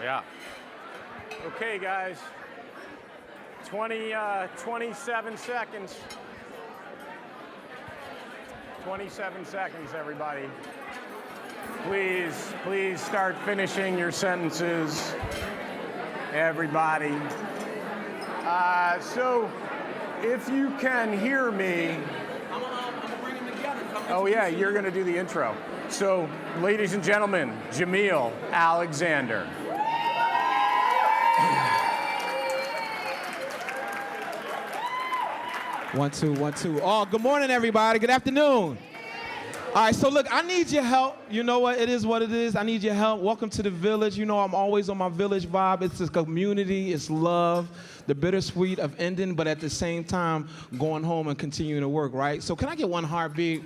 Yeah. Okay, guys. 27 seconds. 27 seconds, everybody. Please start finishing your sentences, everybody. So, if you can hear me. I'm gonna bring them together. Oh, yeah, you're going to do the intro. So, ladies and gentlemen, Jamil Alexander. One, two, one, two. Oh, good morning, everybody. Good afternoon. All right, so look, I need your help. You know what? It is what it is. I need your help. Welcome to the village. You know I'm always on my village vibe. It's a community. It's love. The bittersweet of ending, but at the same time, going home and continuing to work, right? So can I get one heartbeat?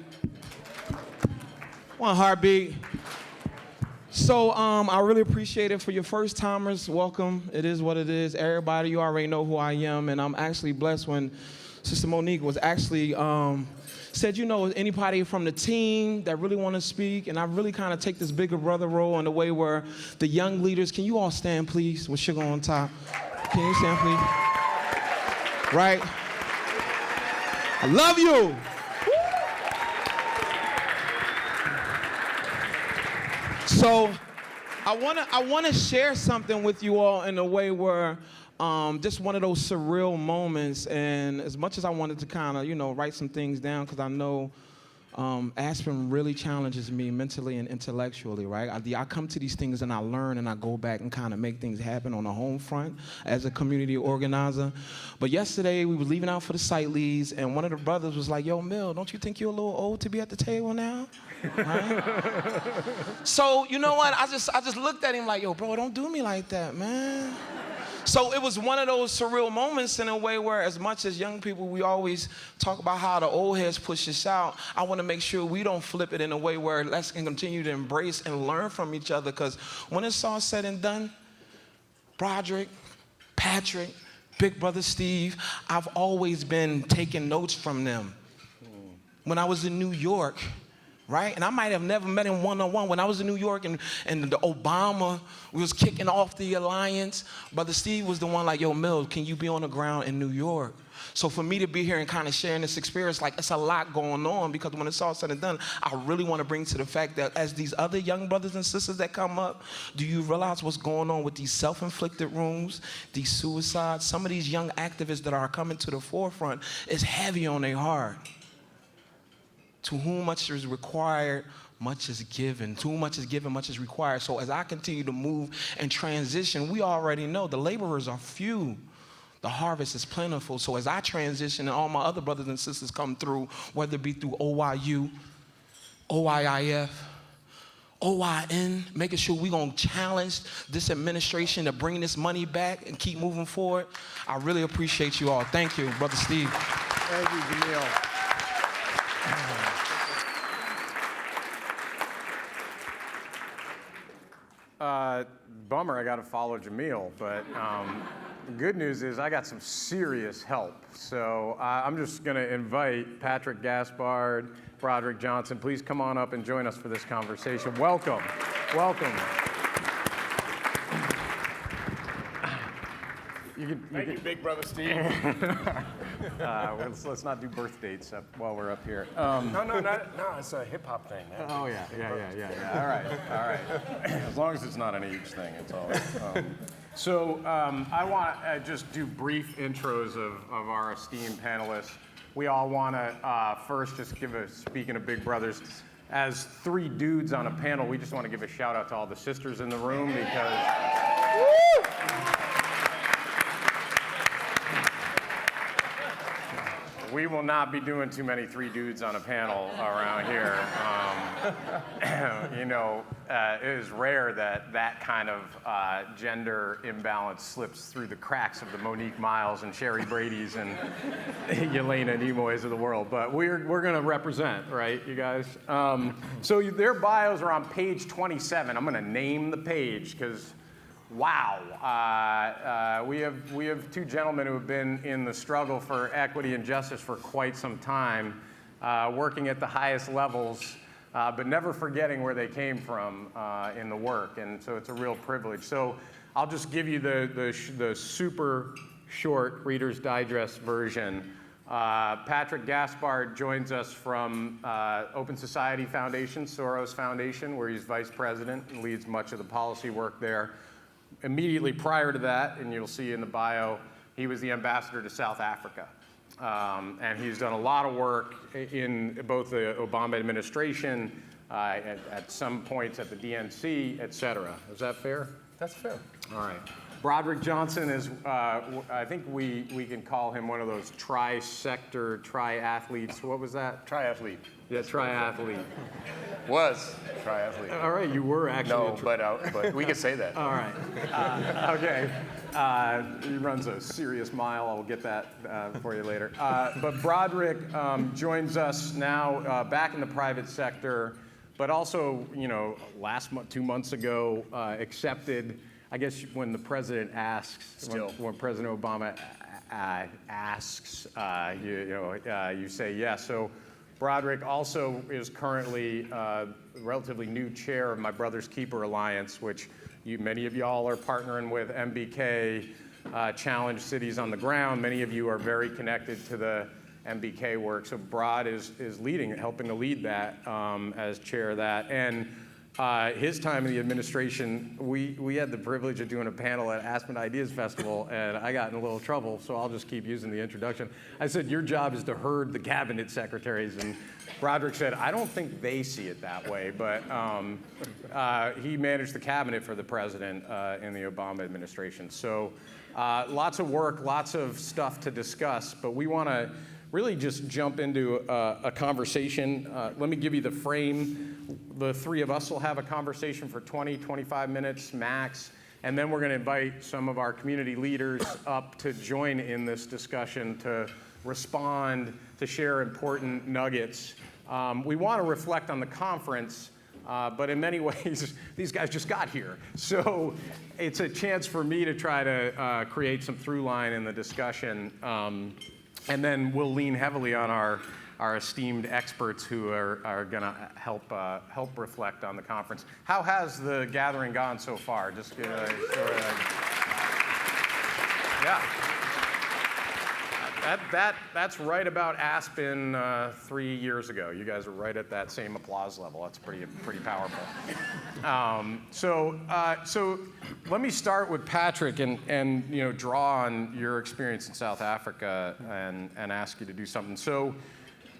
One heartbeat. So I really appreciate it. For your first timers, welcome. It is what it is. Everybody, you already know who I am, and I'm actually blessed when Sister Monique was actually said, you know, anybody from the team that really want to speak, and I really kind of take this bigger brother role in the way where the young leaders, can you all stand, please, with sugar on top? Can you stand, please? Right? I love you. So I wanna share something with you all in a way where just one of those surreal moments, and as much as I wanted to kind of, you know, write some things down, because I know Aspen really challenges me mentally and intellectually, right? I come to these things and I learn and I go back and kind of make things happen on the home front as a community organizer. But yesterday we were leaving out for the site leads, and one of the brothers was like, yo, Mill, don't you think you're a little old to be at the table now? Right? So, you know what? I just looked at him like, yo, bro, don't do me like that, man. So it was one of those surreal moments in a way where, as much as young people, we always talk about how the old heads push us out. I want to make sure we don't flip it in a way where let's continue to embrace and learn from each other, because when it's all said and done, Broderick, Patrick, Big Brother Steve, I've always been taking notes from them. When I was in New York, right? And I might have never met him one-on-one. When I was in New York and the Obama was kicking off the alliance, Brother Steve was the one like, yo, Mills, can you be on the ground in New York? So for me to be here and kind of sharing this experience, like, it's a lot going on, because when it's all said and done, I really want to bring to the fact that as these other young brothers and sisters that come up, do you realize what's going on with these self-inflicted wounds, these suicides? Some of these young activists that are coming to the forefront is heavy on their heart. To whom much is required, much is given. To whom much is given, much is required. So as I continue to move and transition, we already know the laborers are few. The harvest is plentiful. So as I transition and all my other brothers and sisters come through, whether it be through OYU, OYIF, OYN, making sure we're going to challenge this administration to bring this money back and keep moving forward, I really appreciate you all. Thank you, Brother Steve. Thank you, Jamil. Bummer, I got to follow Jamil, but the good news is I got some serious help. So I'm just going to invite Patrick Gaspard, Broderick Johnson. Please come on up and join us for this conversation. Welcome. Welcome. Thank you, Big Brother Steve. Let's not do birth dates while we're up here. No, it's a hip-hop thing, man. Oh, yeah. All right. As long as it's not an age thing, it's all right. So I want to just do brief intros of our esteemed panelists. We all want to first just speaking of Big Brothers, as three dudes on a panel, we just want to give a shout out to all the sisters in the room, because we will not be doing too many three dudes on a panel around here. You know, it is rare that kind of gender imbalance slips through the cracks of the Monique Miles and Sherry Brady's and Yelena Nimoy's of the world. But we're going to represent, right, you guys? So their bios are on page 27. I'm going to name the page because, wow. We have two gentlemen who have been in the struggle for equity and justice for quite some time, working at the highest levels but never forgetting where they came from in the work. And so it's a real privilege. So I'll just give you the super short Reader's Digest version. Patrick Gaspard joins us from Open Society Foundation, Soros Foundation, where he's vice president and leads much of the policy work there. Immediately prior to that, and you'll see in the bio, he was the ambassador to South Africa. And he's done a lot of work in both the Obama administration, at some points at the DNC, et cetera. Is that fair? That's fair. All right. Broderick Johnson is, I think we can call him one of those tri-sector, triathletes. What was that? Triathlete. Yeah, triathlete. Was triathlete. All right, you were actually No, but we could say that. All right. Okay. He runs a serious mile. I'll get that for you later. But Broderick joins us now back in the private sector, but also, 2 months ago, accepted, I guess when the president asks, when President Obama asks, you say yes. So Broderick also is currently relatively new chair of my Brother's Keeper Alliance, which many of y'all are partnering with MBK, Challenge Cities on the Ground. Many of you are very connected to the MBK work. So Brod is leading, helping to lead that as chair of that. And his time in the administration, we had the privilege of doing a panel at Aspen Ideas Festival, and I got in a little trouble, so I'll just keep using the introduction. I said, your job is to herd the cabinet secretaries, and Broderick said, I don't think they see it that way, but he managed the cabinet for the president in the Obama administration. So lots of work, lots of stuff to discuss, but we want to really just jump into a conversation. Let me give you the frame. The three of us will have a conversation for 20, 25 minutes max, and then we're going to invite some of our community leaders up to join in this discussion to respond, to share important nuggets. We want to reflect on the conference, but in many ways, these guys just got here. So it's a chance for me to try to create some through line in the discussion. And then we'll lean heavily on our esteemed experts who are going to help reflect on the conference. How has the gathering gone so far? Just yeah. That's right about Aspen 3 years ago. You guys are right at that same applause level. That's pretty powerful. So let me start with Patrick and draw on your experience in South Africa and ask you to do something. So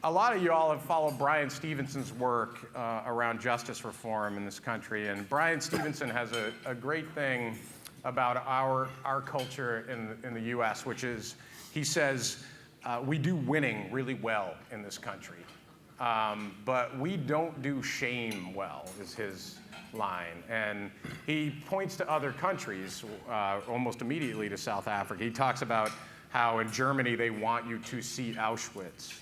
a lot of you all have followed Brian Stevenson's work around justice reform in this country, and Brian Stevenson has a great thing about our culture in the U.S., which is, he says, we do winning really well in this country, but we don't do shame well, is his line. And he points to other countries, almost immediately to South Africa. He talks about how in Germany they want you to see Auschwitz.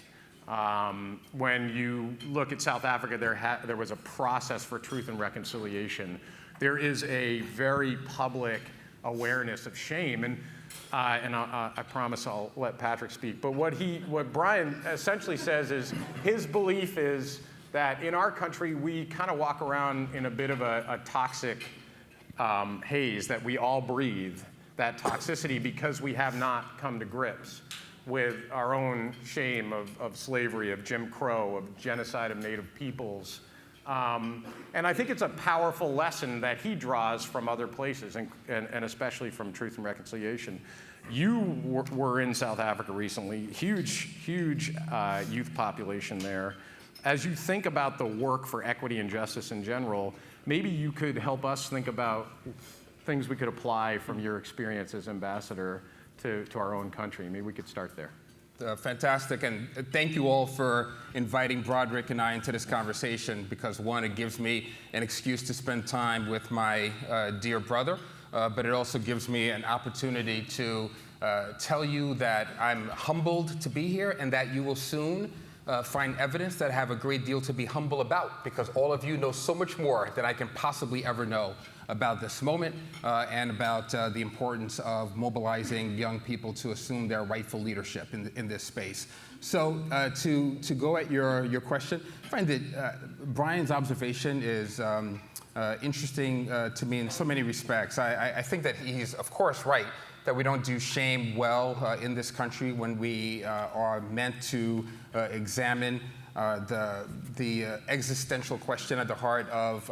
When you look at South Africa, there was a process for truth and reconciliation. There is a very public awareness of shame, and I promise I'll let Patrick speak. But what Brian essentially says is his belief is that in our country we kind of walk around in a bit of a toxic haze that we all breathe, that toxicity, because we have not come to grips with our own shame of slavery, of Jim Crow, of genocide of Native peoples. And I think it's a powerful lesson that he draws from other places, and especially from Truth and Reconciliation. You were in South Africa recently, huge youth population there. As you think about the work for equity and justice in general, maybe you could help us think about things we could apply from your experience as ambassador to our own country. Maybe we could start there. Fantastic, and thank you all for inviting Broderick and I into this conversation, because one, it gives me an excuse to spend time with my dear brother, but it also gives me an opportunity to tell you that I'm humbled to be here and that you will soon find evidence that I have a great deal to be humble about, because all of you know so much more than I can possibly ever know about this moment and about the importance of mobilizing young people to assume their rightful leadership in this space. So to go at your question, I find that Brian's observation is interesting to me in so many respects. I think that he's, of course, right, that we don't do shame well in this country when we are meant to examine the existential question at the heart of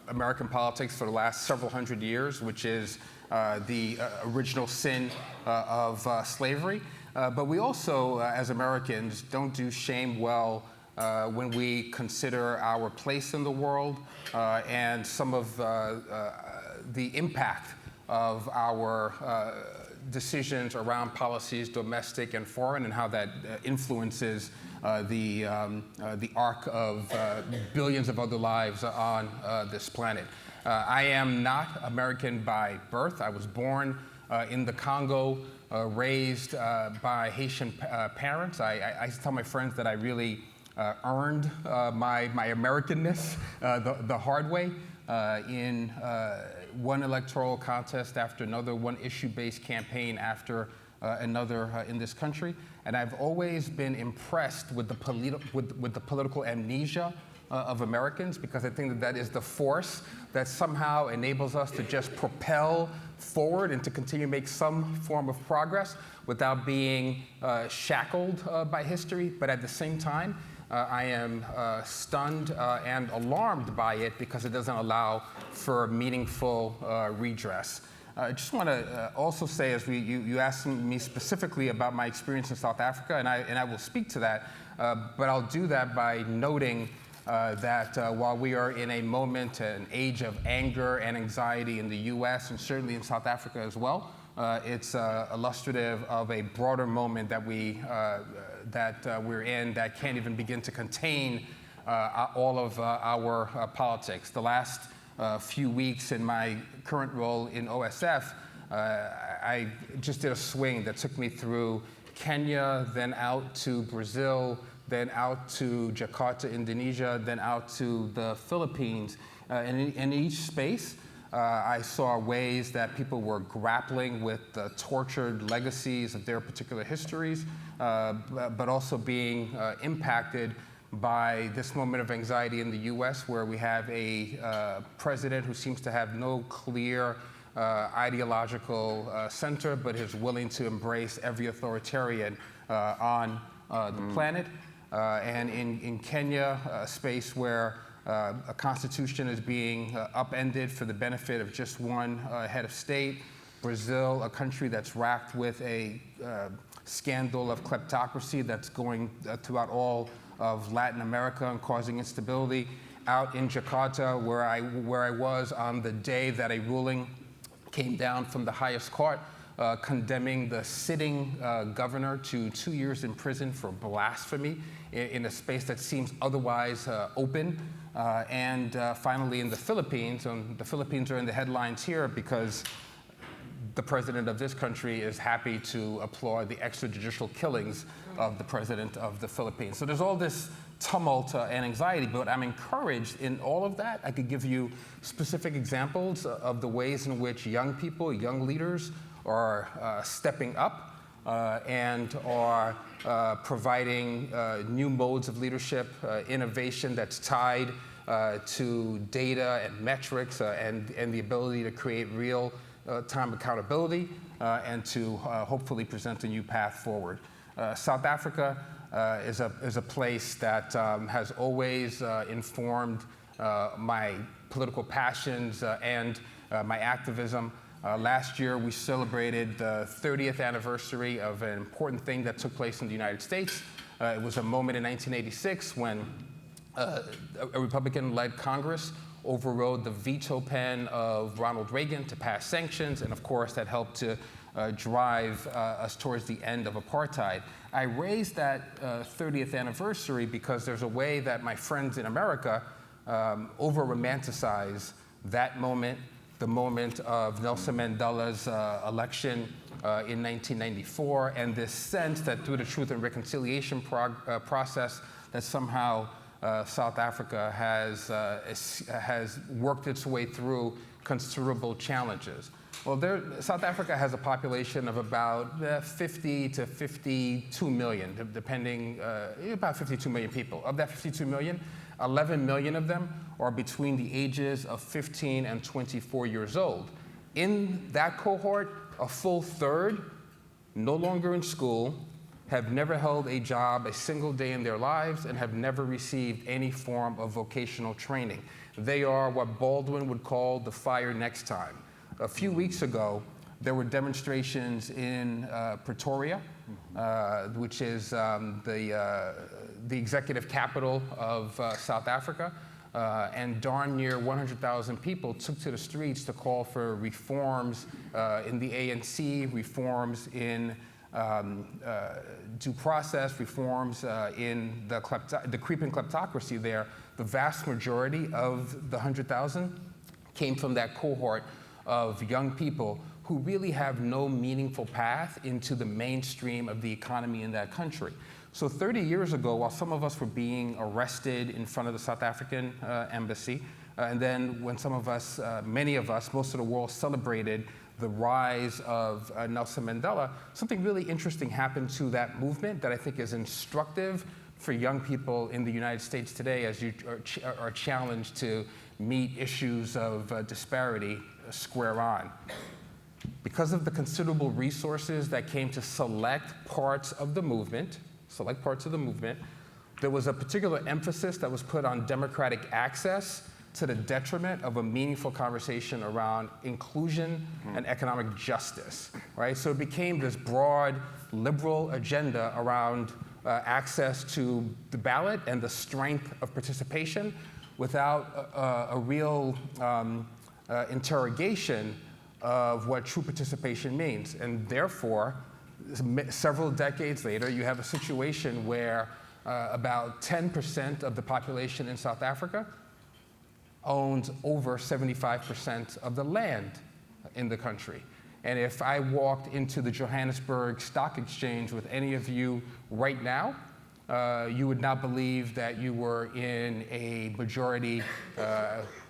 American politics for the last several hundred years, which is the original sin of slavery. But we also, as Americans, don't do shame well when we consider our place in the world and some of the impact of our decisions around policies, domestic and foreign, and how that influences the arc of billions of other lives on this planet. I am not American by birth. I was born in the Congo, raised by Haitian parents. I tell my friends that I really earned my Americanness the hard way in one electoral contest after another, one issue-based campaign after another in this country. And I've always been impressed with the political amnesia of Americans, because I think that is the force that somehow enables us to just propel forward and to continue to make some form of progress without being shackled by history. But at the same time, I am stunned and alarmed by it, because it doesn't allow for meaningful redress. I just want to also say, as you asked me specifically about my experience in South Africa, and I will speak to that, but I'll do that by noting that while we are in a moment, an age of anger and anxiety in the US and certainly in South Africa as well, it's illustrative of a broader moment that we're in that can't even begin to contain all of our politics. The last few weeks in my current role in OSF, I just did a swing that took me through Kenya, then out to Brazil, then out to Jakarta, Indonesia, then out to the Philippines. And in each space, I saw ways that people were grappling with the tortured legacies of their particular histories, but also being impacted by this moment of anxiety in the US, where we have a president who seems to have no clear ideological center, but is willing to embrace every authoritarian on the planet. And in Kenya, a space where a constitution is being upended for the benefit of just one head of state. Brazil, a country that's racked with a scandal of kleptocracy that's going throughout all of Latin America and causing instability. Out in Jakarta, where I was on the day that a ruling came down from the highest court, condemning the sitting governor to 2 years in prison for blasphemy in a space that seems otherwise open. And finally in the Philippines, and the Philippines are in the headlines here because the president of this country is happy to applaud the extrajudicial killings of the president of the Philippines. So there's all this tumult and anxiety, but I'm encouraged in all of that. I could give you specific examples of the ways in which young people, young leaders are stepping up and are providing new modes of leadership, innovation that's tied to data and metrics and the ability to create real time accountability and to hopefully present a new path forward. South Africa is a place that has always informed my political passions and my activism. Last year, we celebrated the 30th anniversary of an important thing that took place in the United States. It was a moment in 1986 when a Republican-led Congress overrode the veto pen of Ronald Reagan to pass sanctions, and of course, that helped to drive us towards the end of apartheid. I raised that 30th anniversary because there's a way that my friends in America over-romanticize that moment, the moment of Nelson Mandela's election in 1994, and this sense that through the Truth and Reconciliation process, that somehow South Africa has worked its way through considerable challenges. Well, South Africa has a population of about 50 to 52 million, depending, about 52 million people. Of that 52 million, 11 million of them are between the ages of 15 and 24 years old. In that cohort, a full third, no longer in school, have never held a job a single day in their lives, and have never received any form of vocational training. They are what Baldwin would call the fire next time. A few weeks ago, there were demonstrations in Pretoria, which is the executive capital of South Africa, and darn near 100,000 people took to the streets to call for reforms in the ANC, reforms in due process, reforms in the creeping kleptocracy there. The vast majority of the 100,000 came from that cohort of young people who really have no meaningful path into the mainstream of the economy in that country. So 30 years ago, while some of us were being arrested in front of the South African embassy, and then when some of us, many of us, most of the world celebrated the rise of Nelson Mandela, something really interesting happened to that movement that I think is instructive for young people in the United States today as you are challenged to meet issues of disparity square on. Because of the considerable resources that came to select parts of the movement, there was a particular emphasis that was put on democratic access to the detriment of a meaningful conversation around inclusion and economic justice, right? So it became this broad liberal agenda around access to the ballot and the strength of participation without a real interrogation of what true participation means. And therefore, several decades later, you have a situation where about 10% of the population in South Africa owns over 75% of the land in the country. And if I walked into the Johannesburg Stock Exchange with any of you right now, you would not believe that you were in a majority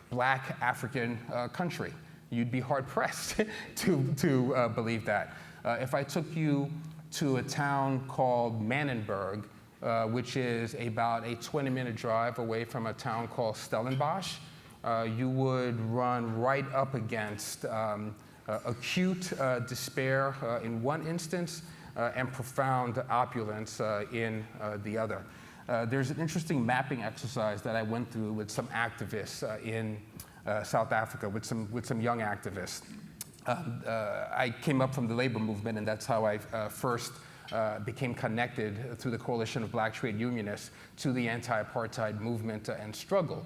black African country. You'd be hard-pressed to believe that. If I took you to a town called Mannenberg, which is about a 20-minute drive away from a town called Stellenbosch, you would run right up against acute despair in one instance and profound opulence in the other. There's an interesting mapping exercise that I went through with some activists in South Africa, with some young activists. I came up from the labor movement, and that's how I first became connected through the Coalition of Black Trade Unionists to the anti-apartheid movement and struggle.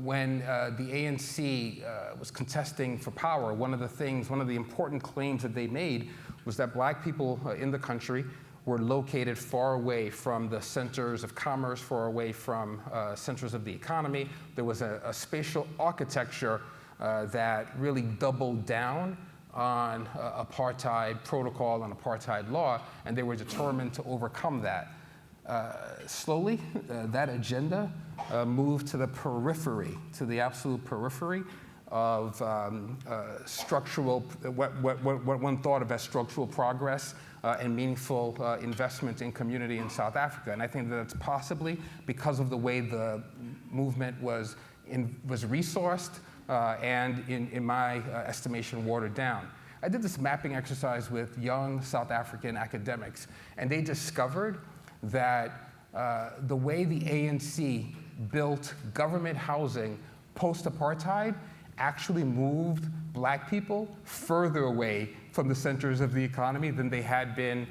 When the ANC was contesting for power, one of the important claims that they made was that black people in the country were located far away from the centers of commerce, far away from centers of the economy. There was a spatial architecture that really doubled down on apartheid protocol and apartheid law, and they were determined to overcome that. Slowly, that agenda moved to the periphery, to the absolute periphery of structural, what one thought of as structural progress and meaningful investment in community in South Africa. And I think that it's possibly because of the way the movement was resourced and, in my estimation, watered down. I did this mapping exercise with young South African academics, and they discovered that the way the ANC built government housing post-apartheid actually moved black people further away from the centers of the economy than they had been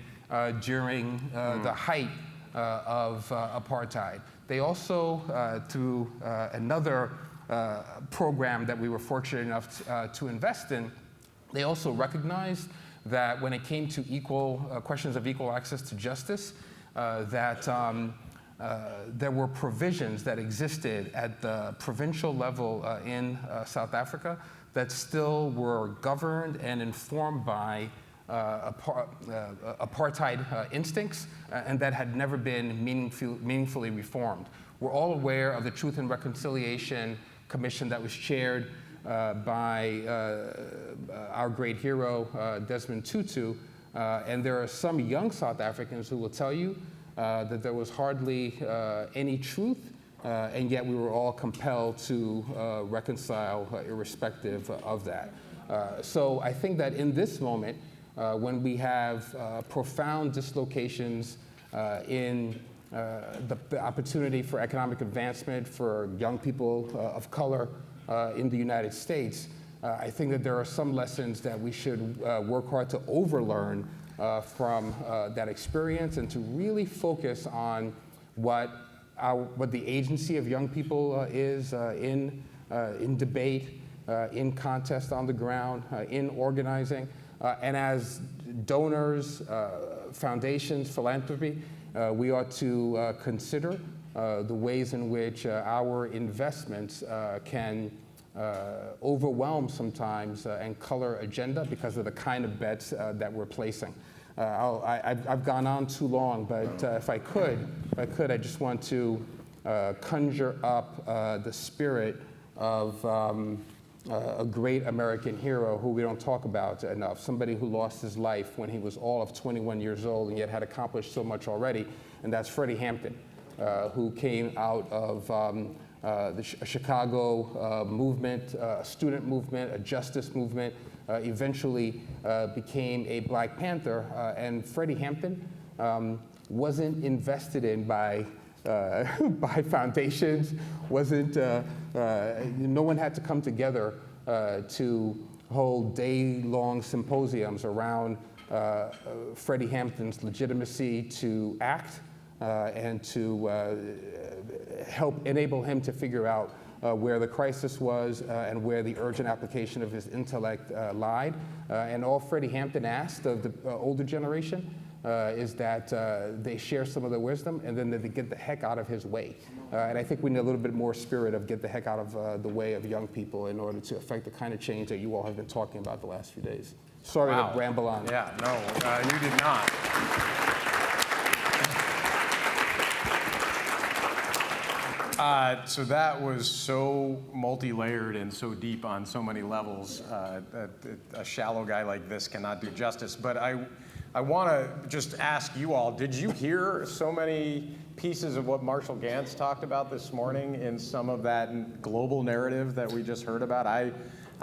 during the height of apartheid. They also, through another program that we were fortunate enough to invest in, they also recognized that when it came to questions of equal access to justice, that there were provisions that existed at the provincial level in South Africa that still were governed and informed by apartheid instincts, and that had never been meaningfully reformed. We're all aware of the Truth and Reconciliation Commission that was chaired by our great hero, Desmond Tutu, and there are some young South Africans who will tell you that there was hardly any truth, and yet we were all compelled to reconcile irrespective of that. So I think that in this moment, when we have profound dislocations in the opportunity for economic advancement for young people of color in the United States, I think that there are some lessons that we should work hard to overlearn from that experience, and to really focus on what the agency of young people is in debate, in contest on the ground, in organizing, and as donors, foundations, philanthropy, we ought to consider the ways in which our investments can overwhelm sometimes and color agenda because of the kind of bets that we're placing. I've gone on too long, but if I could, I just want to conjure up the spirit of a great American hero who we don't talk about enough, somebody who lost his life when he was all of 21 years old and yet had accomplished so much already, and that's Freddie Hampton, who came out of the Chicago movement, a student movement, a justice movement, eventually became a Black Panther, and Freddie Hampton wasn't invested in by foundations, no one had to come together to hold day-long symposiums around Freddie Hampton's legitimacy to act and to help enable him to figure out where the crisis was and where the urgent application of his intellect lied. And all Freddie Hampton asked of the older generation is that they share some of their wisdom and then that they get the heck out of his way. And I think we need a little bit more spirit of get the heck out of the way of young people in order to affect the kind of change that you all have been talking about the last few days. Sorry to ramble on. Yeah, no, you did not. So that was so multi-layered and so deep on so many levels that a shallow guy like this cannot do justice. But I want to just ask you all, did you hear so many pieces of what Marshall Ganz talked about this morning in some of that global narrative that we just heard about? I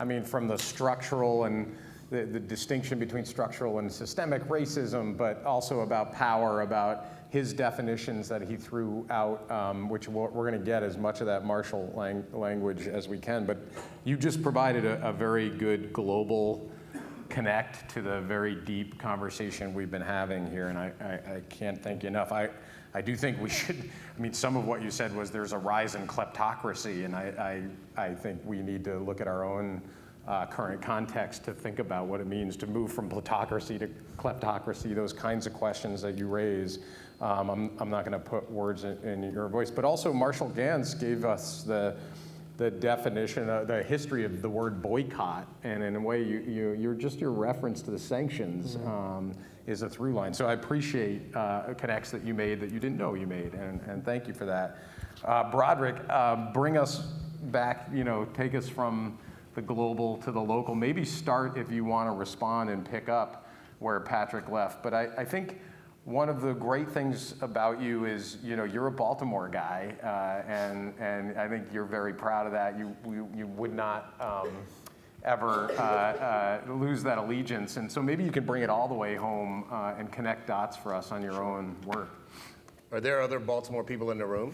mean, from the structural and the distinction between structural and systemic racism, but also about power, about his definitions that he threw out, which we're going to get as much of that Marshall language as we can. But you just provided a very good global connect to the very deep conversation we've been having here, and I can't thank you enough. I do think we should, I mean, some of what you said was there's a rise in kleptocracy, and I think we need to look at our own current context to think about what it means to move from plutocracy to kleptocracy, those kinds of questions that you raise. I'm not going to put words in your voice, but also Marshall Ganz gave us the definition, the history of the word boycott, and in a way, your reference to the sanctions is a through line. So I appreciate connects that you made that you didn't know you made, and thank you for that. Broderick, bring us back, take us from the global to the local. Maybe start, if you want to respond and pick up where Patrick left. But I think one of the great things about you is, you're a Baltimore guy, and I think you're very proud of that. You would not ever lose that allegiance. And so maybe you can bring it all the way home and connect dots for us on your own work. Are there other Baltimore people in the room?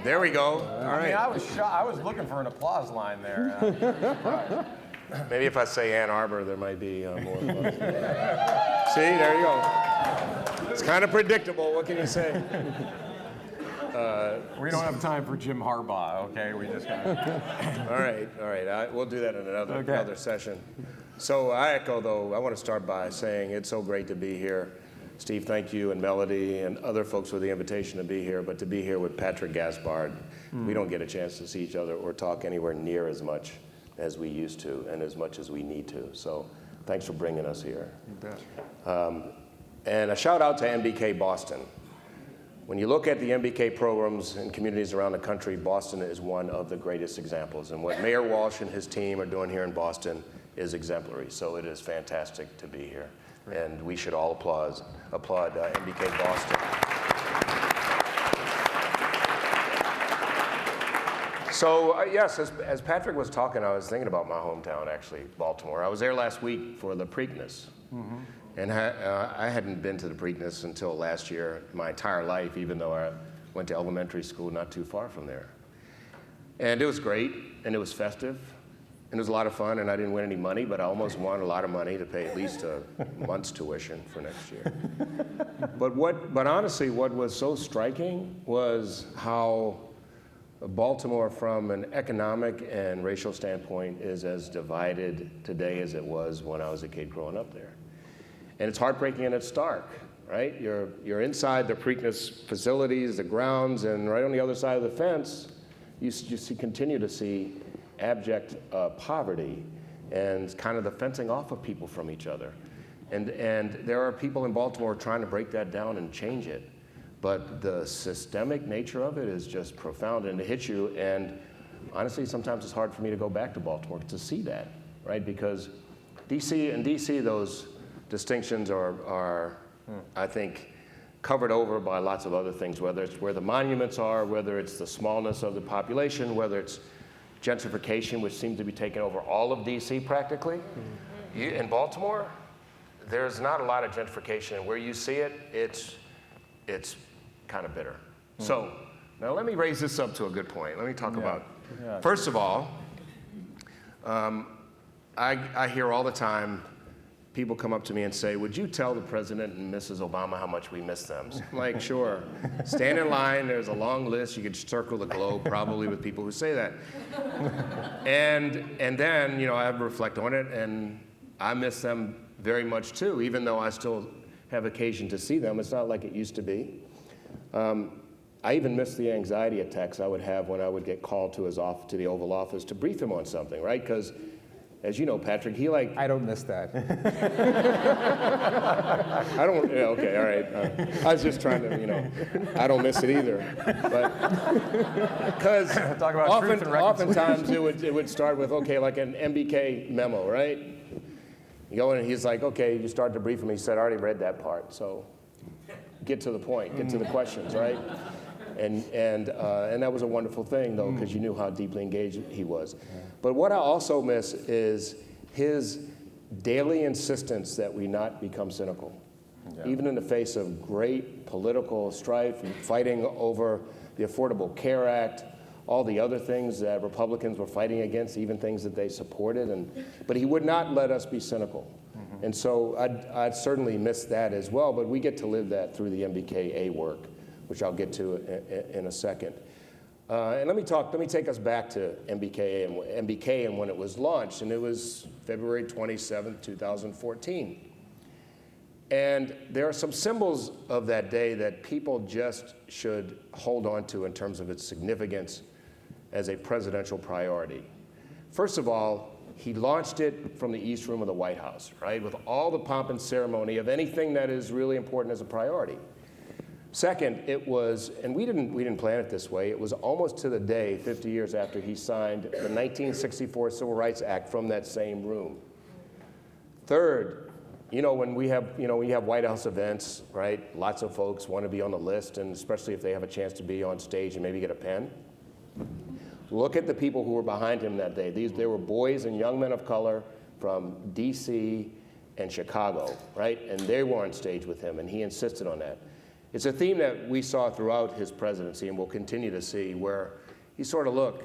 There we go. All right. I was looking for an applause line there. Maybe if I say Ann Arbor, there might be more applause. See, there you go. It's kind of predictable. What can you say? We don't have time for Jim Harbaugh, okay? We just got All right. We'll do that in another session. So I echo, though, I want to start by saying it's so great to be here. Steve, thank you, and Melody, and other folks for the invitation to be here, but to be here with Patrick Gaspard, we don't get a chance to see each other or talk anywhere near as much as we used to and as much as we need to. So Thanks for bringing us here. You bet. And a shout out to MBK Boston. When you look at the MBK programs in communities around the country, Boston is one of the greatest examples. And what Mayor Walsh and his team are doing here in Boston is exemplary. So it is fantastic to be here. And we should all applaud MBK Boston. So yes, as Patrick was talking, I was thinking about my hometown, actually, Baltimore. I was there last week for the Preakness. Mm-hmm. And I hadn't been to the Preakness until last year, my entire life, even though I went to elementary school not too far from there. And it was great, and it was festive, and it was a lot of fun, and I didn't win any money, but I almost won a lot of money to pay at least a month's tuition for next year. But honestly, what was so striking was how Baltimore, from an economic and racial standpoint, is as divided today as it was when I was a kid growing up there. And it's heartbreaking and it's stark, right? You're inside the Preakness facilities, the grounds, and right on the other side of the fence, you continue to see abject poverty and kind of the fencing off of people from each other. And there are people in Baltimore trying to break that down and change it. But the systemic nature of it is just profound, and it hits you. And honestly, sometimes it's hard for me to go back to Baltimore to see that, right? Because in DC, those distinctions are, I think, covered over by lots of other things, whether it's where the monuments are, whether it's the smallness of the population, whether it's gentrification, which seems to be taking over all of DC practically. In Baltimore, there's not a lot of gentrification, and where you see it, it's kind of bitter. So now let me raise this up to a good point. Let me talk about, first of all, I hear all the time people come up to me and say, would you tell the President and Mrs. Obama how much we miss them? So I'm like, sure. Stand in line, there's a long list. You could circle the globe probably with people who say that. And then, I reflect on it, and I miss them very much too, even though I still have occasion to see them. It's not like it used to be. I even miss the anxiety attacks I would have when I would get called to the Oval Office to brief him on something, right? Because, as you know, Patrick, I don't miss that. I don't, okay, all right. I was just trying to, I don't miss it either. But, because oftentimes it would start with, okay, like an MBK memo, right? You go in and he's like, okay, you start to brief him. He said, I already read that part, so get to the point, get to the questions, right? And that was a wonderful thing, though, because you knew how deeply engaged he was. But what I also miss is his daily insistence that we not become cynical. Even in the face of great political strife and fighting over the Affordable Care Act, all the other things that Republicans were fighting against, even things that they supported, but he would not let us be cynical. And so I'd certainly miss that as well, but we get to live that through the MBKA work, which I'll get to in a second. And let me take us back to MBK and when it was launched, and it was February 27th, 2014. And there are some symbols of that day that people just should hold on to in terms of its significance as a presidential priority. First of all, he launched it from the East Room of the White House, right, with all the pomp and ceremony of anything that is really important as a priority. Second, it was, and we didn't plan it this way, it was almost to the day, 50 years after he signed the 1964 Civil Rights Act from that same room. Third, when we have White House events, right, lots of folks want to be on the list, and especially if they have a chance to be on stage and maybe get a pen. Look at the people who were behind him that day. There were boys and young men of color from DC and Chicago, right? And they were on stage with him, and he insisted on that. It's a theme that we saw throughout his presidency and will continue to see, where he sort of, look,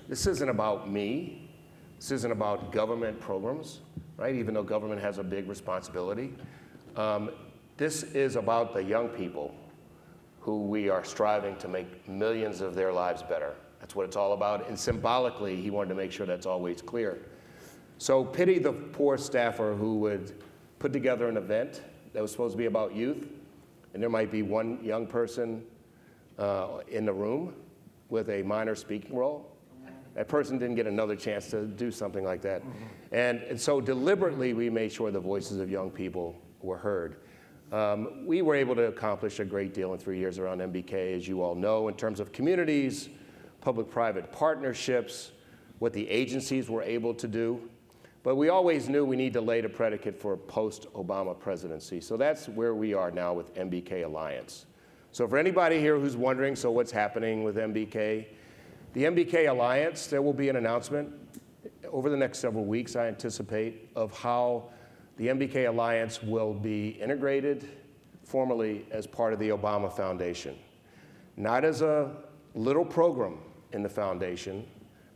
this isn't about me. This isn't about government programs, right? Even though government has a big responsibility. This is about the young people who we are striving to make millions of their lives better. That's what it's all about. And symbolically, he wanted to make sure that's always clear. So pity the poor staffer who would put together an event that was supposed to be about youth, and there might be one young person in the room with a minor speaking role, That person didn't get another chance to do something like that. And so deliberately, we made sure the voices of young people were heard. We were able to accomplish a great deal in 3 years around MBK, as you all know, in terms of communities, public-private partnerships, what the agencies were able to do. But we always knew we need to lay the predicate for post-Obama presidency. So that's where we are now with MBK Alliance. So for anybody here who's wondering, so what's happening with MBK? The MBK Alliance, there will be an announcement over the next several weeks, I anticipate, of how the MBK Alliance will be integrated formally as part of the Obama Foundation. Not as a little program in the foundation,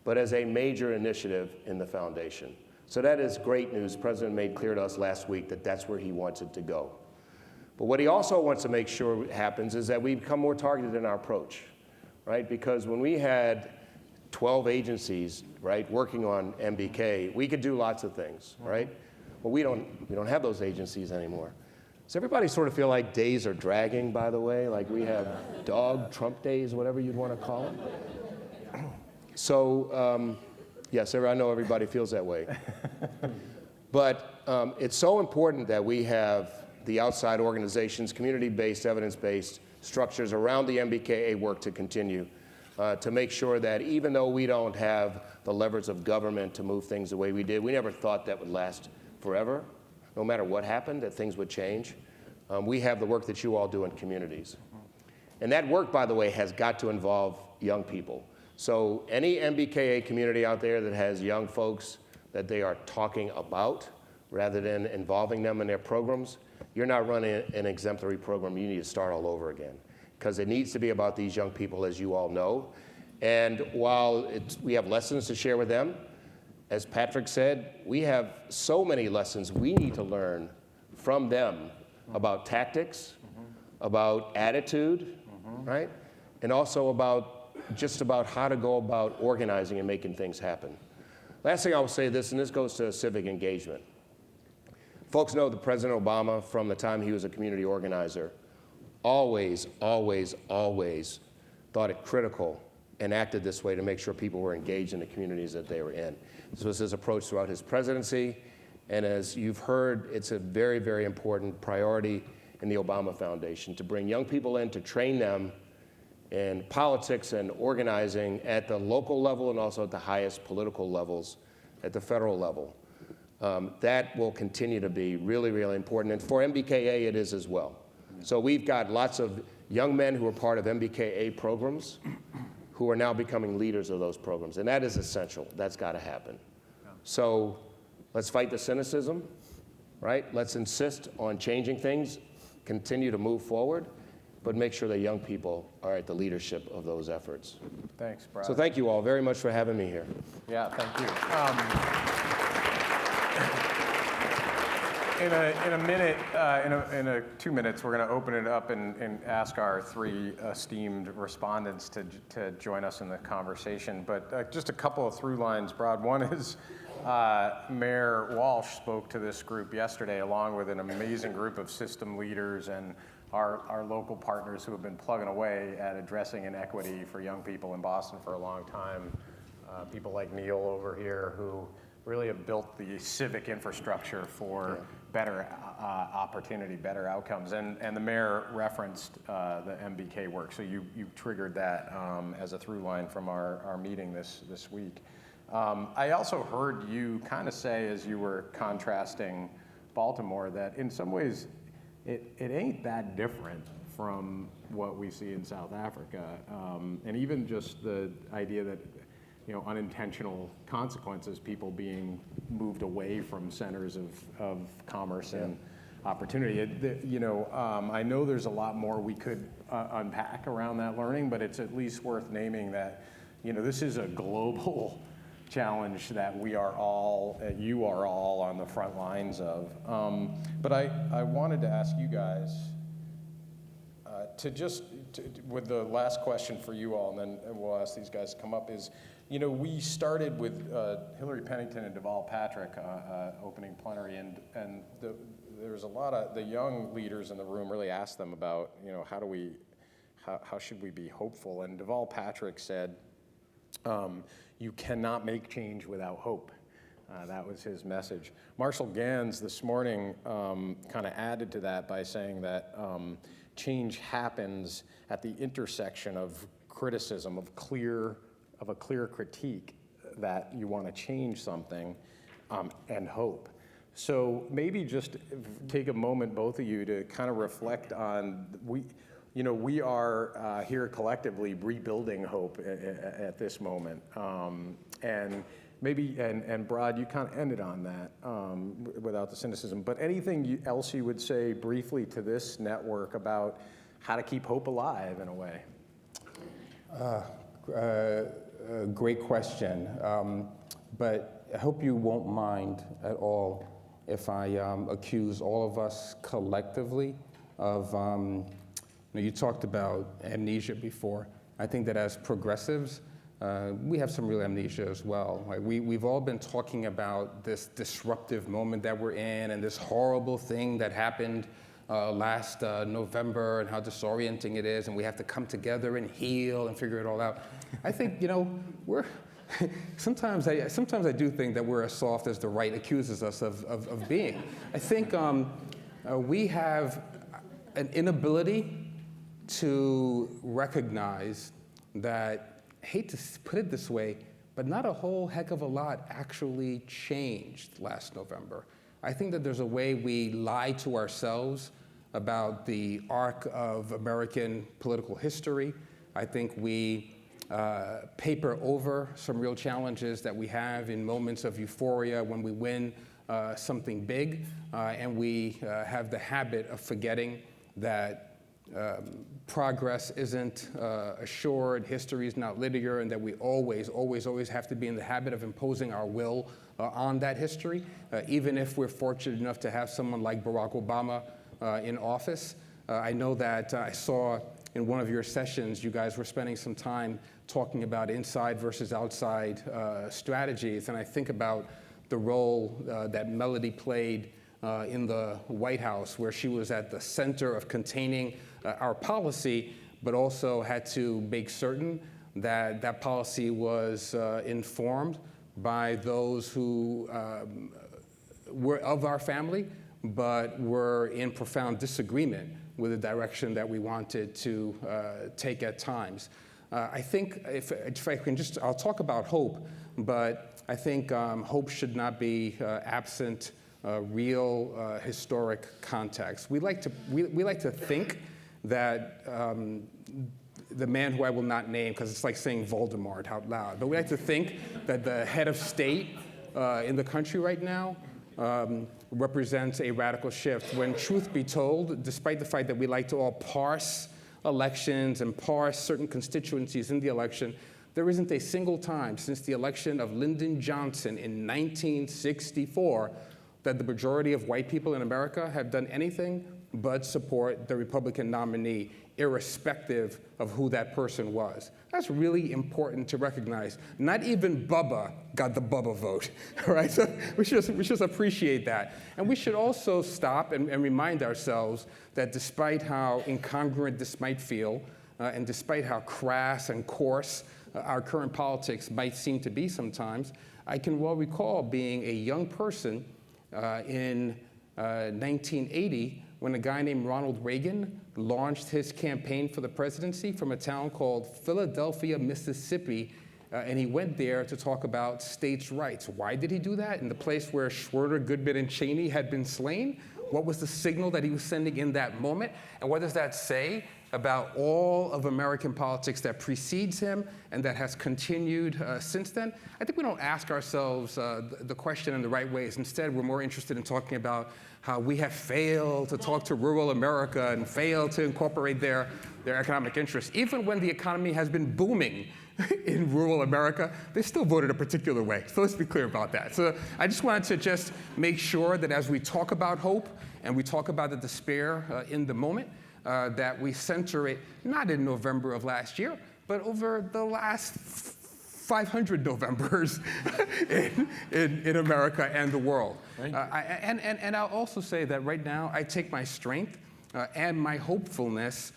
but as a major initiative in the foundation. So that is great news. The President made clear to us last week that that's where he wants it to go. But what he also wants to make sure happens is that we become more targeted in our approach, right? Because when we had 12 agencies, right, working on MBK, we could do lots of things, right? Well, we don't have those agencies anymore. Does everybody sort of feel like days are dragging, by the way? Like we have dog Trump days, whatever you'd want to call it? So, yes, I know everybody feels that way. But it's so important that we have the outside organizations, community-based, evidence-based structures around the MBKA work to continue to make sure that even though we don't have the levers of government to move things the way we did, we never thought that would last forever. No matter what happened, that things would change. We have the work that you all do in communities. And that work, by the way, has got to involve young people. So any MBKA community out there that has young folks that they are talking about rather than involving them in their programs, you're not running an exemplary program. You need to start all over again. Because it needs to be about these young people, as you all know. And while we have lessons to share with them, as Patrick said, we have so many lessons we need to learn from them about tactics, about attitude, right? And also about just about how to go about organizing and making things happen. Last thing I will say this, and this goes to civic engagement. Folks know that President Obama, from the time he was a community organizer, always, always, always thought it critical and acted this way to make sure people were engaged in the communities that they were in. This was his approach throughout his presidency, and as you've heard, it's a very, very important priority in the Obama Foundation to bring young people in, to train them in politics and organizing at the local level and also at the highest political levels at the federal level. That will continue to be really, really important, and for MBKA it is as well. So we've got lots of young men who are part of MBKA programs who are now becoming leaders of those programs, and that is essential. That's got to happen. So let's fight the cynicism, right? Let's insist on changing things, continue to move forward, but make sure that young people are at the leadership of those efforts. Thanks, Brad. So thank you all very much for having me here. Yeah, thank you. In a minute, in 2 minutes, we're going to open it up and ask our three esteemed respondents to join us in the conversation. But just a couple of through lines, Brad. One is Mayor Walsh spoke to this group yesterday, along with an amazing group of system leaders and our local partners who have been plugging away at addressing inequity for young people in Boston for a long time. People like Neil over here who really have built the civic infrastructure for better opportunity, better outcomes. And the mayor referenced the MBK work, so you triggered that as a through line from our meeting this week. I also heard you kind of say, as you were contrasting Baltimore, that in some ways it ain't that different from what we see in South Africa. And even just the idea that unintentional consequences, people being moved away from centers of commerce and opportunity. I know there's a lot more we could unpack around that learning, but it's at least worth naming that, this is a global challenge that you are all on the front lines of. But I wanted to ask you guys with the last question for you all, and then we'll ask these guys to come up, is, we started with Hillary Pennington and Deval Patrick opening plenary, and there was a lot of the young leaders in the room really asked them about, how should we be hopeful? And Deval Patrick said, You cannot make change without hope. That was his message. Marshall Ganz this morning kind of added to that by saying that change happens at the intersection of criticism, of a clear critique that you want to change something, and hope. So maybe just take a moment, both of you, to kind of reflect on, we are here collectively rebuilding hope at this moment. And maybe, and Brad, you kind of ended on that without the cynicism, but anything else you would say briefly to this network about how to keep hope alive in a way? Great question, but I hope you won't mind at all if I accuse all of us collectively of, you talked about amnesia before. I think that as progressives, we have some real amnesia as well. Like we've all been talking about this disruptive moment that we're in and this horrible thing that happened last November and how disorienting it is, and we have to come together and heal and figure it all out. I think, we're, sometimes I do think that we're as soft as the right accuses us of being. I think we have an inability to recognize that, I hate to put it this way, but not a whole heck of a lot actually changed last November. I think that there's a way we lie to ourselves about the arc of American political history. I think we paper over some real challenges that we have in moments of euphoria when we win something big, and we have the habit of forgetting that progress isn't assured, history is not linear, and that we always have to be in the habit of imposing our will on that history, even if we're fortunate enough to have someone like Barack Obama in office. I know that I saw in one of your sessions, you guys were spending some time talking about inside versus outside strategies, and I think about the role that Melody played in the White House, where she was at the center of containing our policy, but also had to make certain that that policy was informed by those who were of our family, but were in profound disagreement with the direction that we wanted to take at times. I think if I can just, I'll talk about hope, but I think hope should not be absent real historic context. We like to think that the man who I will not name, because it's like saying Voldemort out loud, but we like to think that the head of state in the country right now represents a radical shift, when truth be told, despite the fact that we like to all parse elections and parse certain constituencies in the election, there isn't a single time since the election of Lyndon Johnson in 1964 that the majority of white people in America have done anything but support the Republican nominee, irrespective of who that person was. That's really important to recognize. Not even Bubba got the Bubba vote, right? So we should appreciate that. And we should also stop and remind ourselves that despite how incongruent this might feel, and despite how crass and coarse our current politics might seem to be sometimes, I can well recall being a young person in 1980 when a guy named Ronald Reagan launched his campaign for the presidency from a town called Philadelphia, Mississippi, and he went there to talk about states' rights. Why did he do that? In the place where Schroeder, Goodman, and Cheney had been slain? What was the signal that he was sending in that moment? And what does that say about all of American politics that precedes him and that has continued since then? I think we don't ask ourselves the question in the right ways. Instead, we're more interested in talking about how we have failed to talk to rural America and failed to incorporate their economic interests. Even when the economy has been booming in rural America, they still voted a particular way. So let's be clear about that. So I just wanted to just make sure that as we talk about hope and we talk about the despair in the moment, that we center it not in November of last year, but over the last 500 Novembers in America and the world. And I'll also say that right now I take my strength and my hopefulness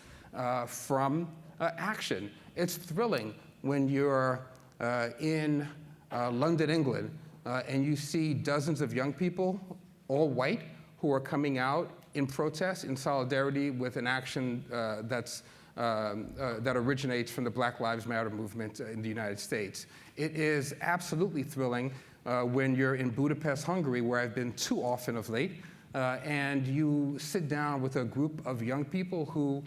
from action. It's thrilling when you're in London, England, and you see dozens of young people, all white, who are coming out in protest, in solidarity with an action that originates from the Black Lives Matter movement in the United States. It is absolutely thrilling when you're in Budapest, Hungary, where I've been too often of late, and you sit down with a group of young people who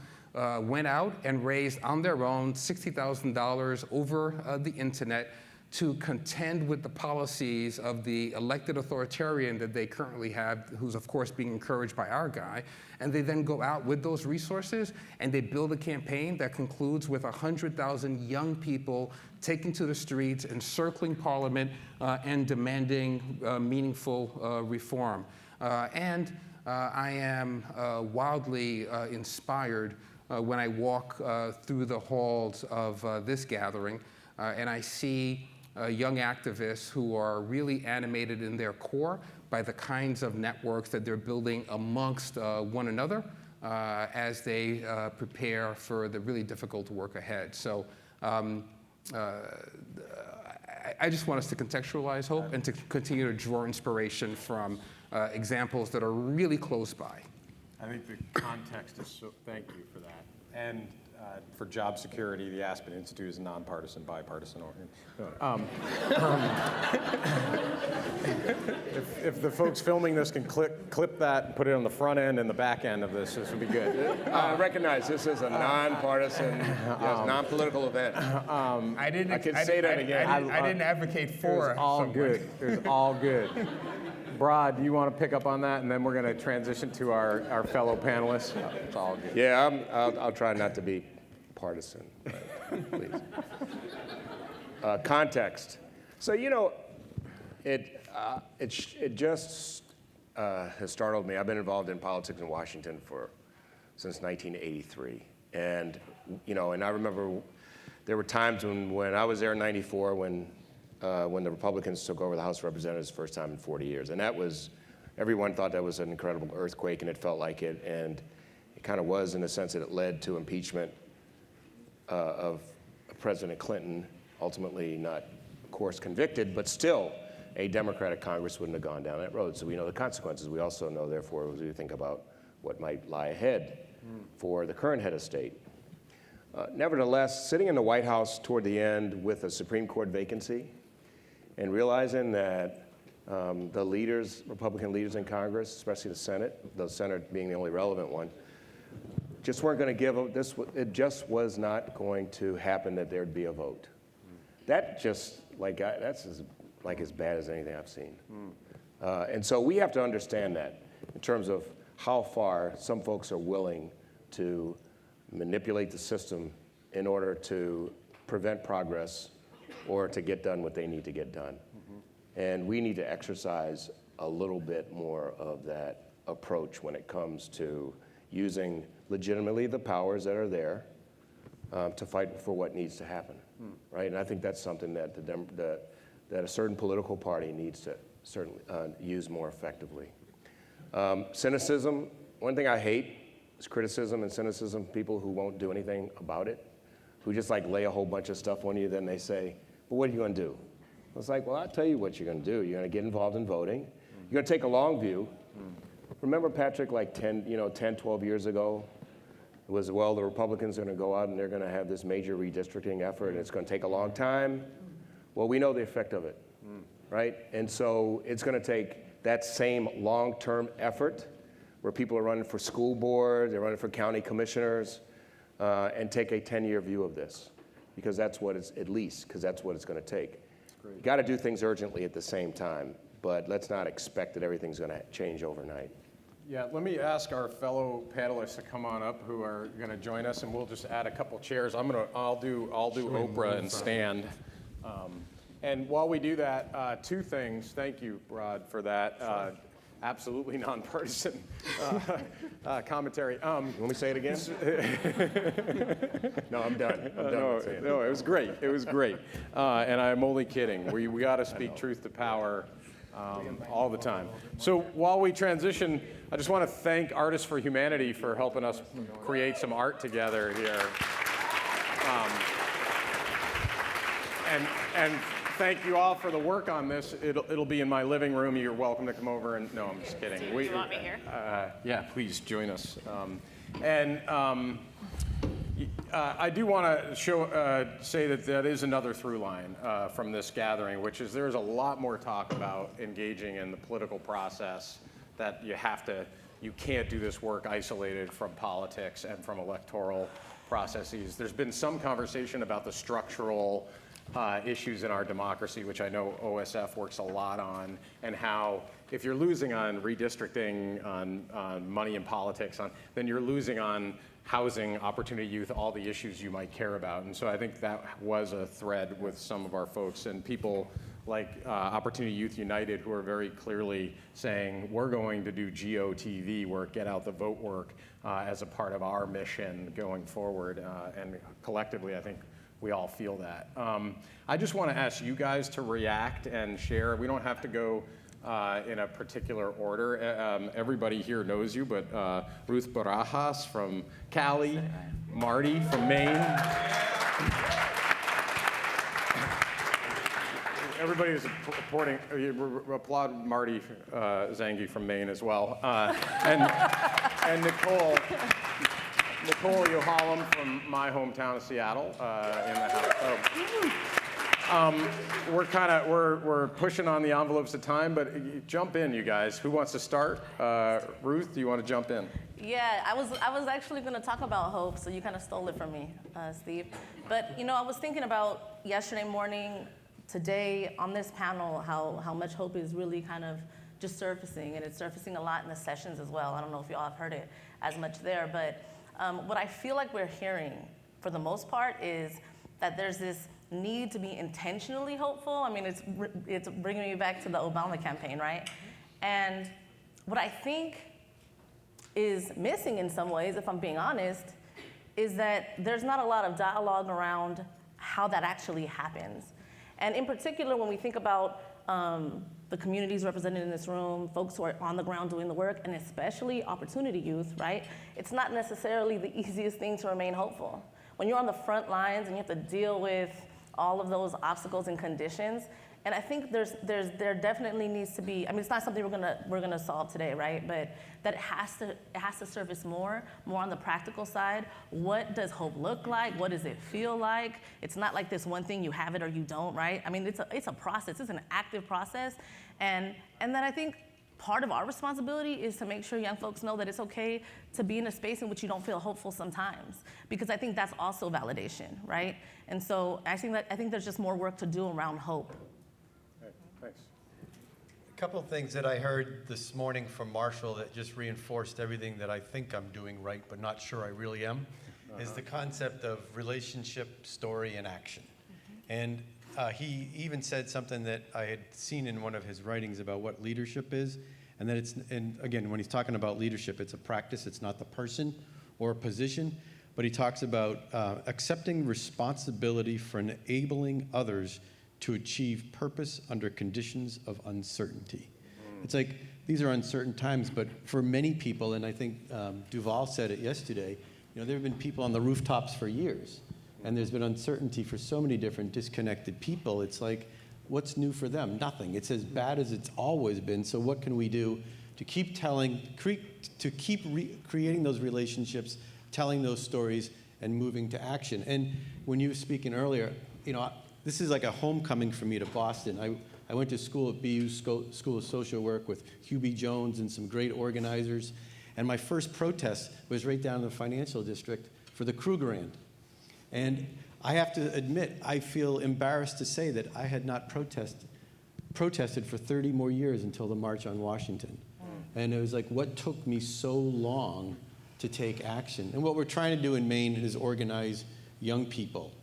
went out and raised on their own $60,000 over the internet to contend with the policies of the elected authoritarian that they currently have, who's of course being encouraged by our guy. And they then go out with those resources and they build a campaign that concludes with 100,000 young people taking to the streets, encircling Parliament, and demanding meaningful reform. I am wildly inspired when I walk through the halls of this gathering and I see young activists who are really animated in their core by the kinds of networks that they're building amongst one another as they prepare for the really difficult work ahead. So I just want us to contextualize hope and to continue to draw inspiration from examples that are really close by. I think the context is so, thank you for that. And for job security, the Aspen Institute is a nonpartisan, bipartisan organization. If the folks filming this can clip that and put it on the front end and the back end of this would be good. I recognize this is a nonpartisan, non-political event. I can say that again. I didn't advocate for. It was all good. It was all good. Brad, do you want to pick up on that, and then we're going to transition to our fellow panelists? It's all good. Yeah, I'll try not to be partisan, please. Context. So it just has startled me. I've been involved in politics in Washington since 1983, and and I remember there were times when I was there in '94 when the Republicans took over the House of Representatives the first time in 40 years. And everyone thought that was an incredible earthquake, and it felt like it. And it kind of was in the sense that it led to impeachment of President Clinton, ultimately not, of course, convicted, but still a Democratic Congress wouldn't have gone down that road. So we know the consequences. We also know, therefore, as we think about what might lie ahead for the current head of state. Nevertheless, sitting in the White House toward the end with a Supreme Court vacancy, and realizing that the leaders, Republican leaders in Congress, especially the Senate being the only relevant one, just weren't going to give this. It just was not going to happen that there'd be a vote. That just that's as bad as anything I've seen. And so we have to understand that in terms of how far some folks are willing to manipulate the system in order to prevent progress or to get done what they need to get done. And we need to exercise a little bit more of that approach when it comes to using legitimately the powers that are there to fight for what needs to happen, right? And I think that's something that that a certain political party needs to certainly use more effectively. Cynicism, one thing I hate is criticism and cynicism, people who won't do anything about it, who just lay a whole bunch of stuff on you, then they say, well, what are you going to do? It's well, I'll tell you what you're going to do. You're going to get involved in voting. You're going to take a long view. Remember, Patrick, 10, 12 years ago, it was, well, the Republicans are going to go out and they're going to have this major redistricting effort, and it's going to take a long time. Well, we know the effect of it, right? And so it's going to take that same long-term effort where people are running for school board, they're running for county commissioners, and take a 10-year view of this, because that's what it's, at least, because that's what it's going to take. You got to do things urgently at the same time, but let's not expect that everything's going to change overnight. Yeah, let me ask our fellow panelists to come on up who are going to join us, and we'll just add a couple chairs. I'll do Oprah and stand. And while we do that, two things. Thank you, Rod, for that. Absolutely nonpartisan commentary. You want me to say it again? No, I'm done. No, it was great. It was great. And I'm only kidding. We got to speak truth to power all the time. So while we transition, I just want to thank Artists for Humanity for helping us create some art together here. And thank you all for the work on this. It'll be in my living room. You're welcome to come over and, no, I'm just kidding. Do you want me here? Yeah, please join us. I do want to say that is another through line from this gathering, which is there's a lot more talk about engaging in the political process, that you can't do this work isolated from politics and from electoral processes. There's been some conversation about the structural issues in our democracy, which I know OSF works a lot on, and how if you're losing on redistricting, on money in politics, then you're losing on housing, opportunity youth, all the issues you might care about. And so I think that was a thread with some of our folks and people like Opportunity Youth United, who are very clearly saying, we're going to do GOTV work, get out the vote work, as a part of our mission going forward. And collectively, I think we all feel that. I just want to ask you guys to react and share. We don't have to go in a particular order. Everybody here knows you, but Ruth Barajas from Cali, Marty from Maine. Everybody is reporting, applaud Marty Zangi from Maine as well. And Nicole Yohalam from my hometown of Seattle in the house. We're pushing on the envelopes of time, but jump in, you guys. Who wants to start? Ruth, do you want to jump in? Yeah, I was actually going to talk about hope, so you kind of stole it from me, Steve. But I was thinking about yesterday morning, today on this panel, how much hope is really kind of just surfacing, and it's surfacing a lot in the sessions as well. I don't know if you all have heard it as much there, but what I feel like we're hearing for the most part is that there's this need to be intentionally hopeful. I mean, it's bringing me back to the Obama campaign, right? And what I think is missing in some ways, if I'm being honest, is that there's not a lot of dialogue around how that actually happens. And in particular, when we think about the communities represented in this room, folks who are on the ground doing the work, and especially Opportunity Youth, right? It's not necessarily the easiest thing to remain hopeful. When you're on the front lines and you have to deal with all of those obstacles and conditions, and I think there definitely needs to be, I mean, it's not something we're gonna solve today, right? But that it has to surface more on the practical side. What does hope look like? What does it feel like? It's not like this one thing, you have it or you don't, right? I mean, it's a process, it's an active process. And then I think part of our responsibility is to make sure young folks know that it's okay to be in a space in which you don't feel hopeful sometimes, because I think that's also validation, right? And so I think there's just more work to do around hope. Thanks. A couple of things that I heard this morning from Marshall that just reinforced everything that I think I'm doing right, but not sure I really am, is the concept of relationship, story, and action. And he even said something that I had seen in one of his writings about what leadership is, and that and again, when he's talking about leadership, it's a practice, it's not the person or a position, but he talks about accepting responsibility for enabling others to achieve purpose under conditions of uncertainty. It's like, these are uncertain times, but for many people, and I think Duval said it yesterday, there have been people on the rooftops for years, and there's been uncertainty for so many different disconnected people. It's like, what's new for them? Nothing. It's as bad as it's always been, so what can we do to keep creating those relationships, telling those stories, and moving to action? And when you were speaking earlier, this is like a homecoming for me to Boston. I went to school at BU School of Social Work with Hugh B. Jones and some great organizers. And my first protest was right down in the financial district for the Krugerrand. And I have to admit, I feel embarrassed to say that I had not protested for 30 more years until the March on Washington. And it was like, what took me so long to take action? And what we're trying to do in Maine is organize young people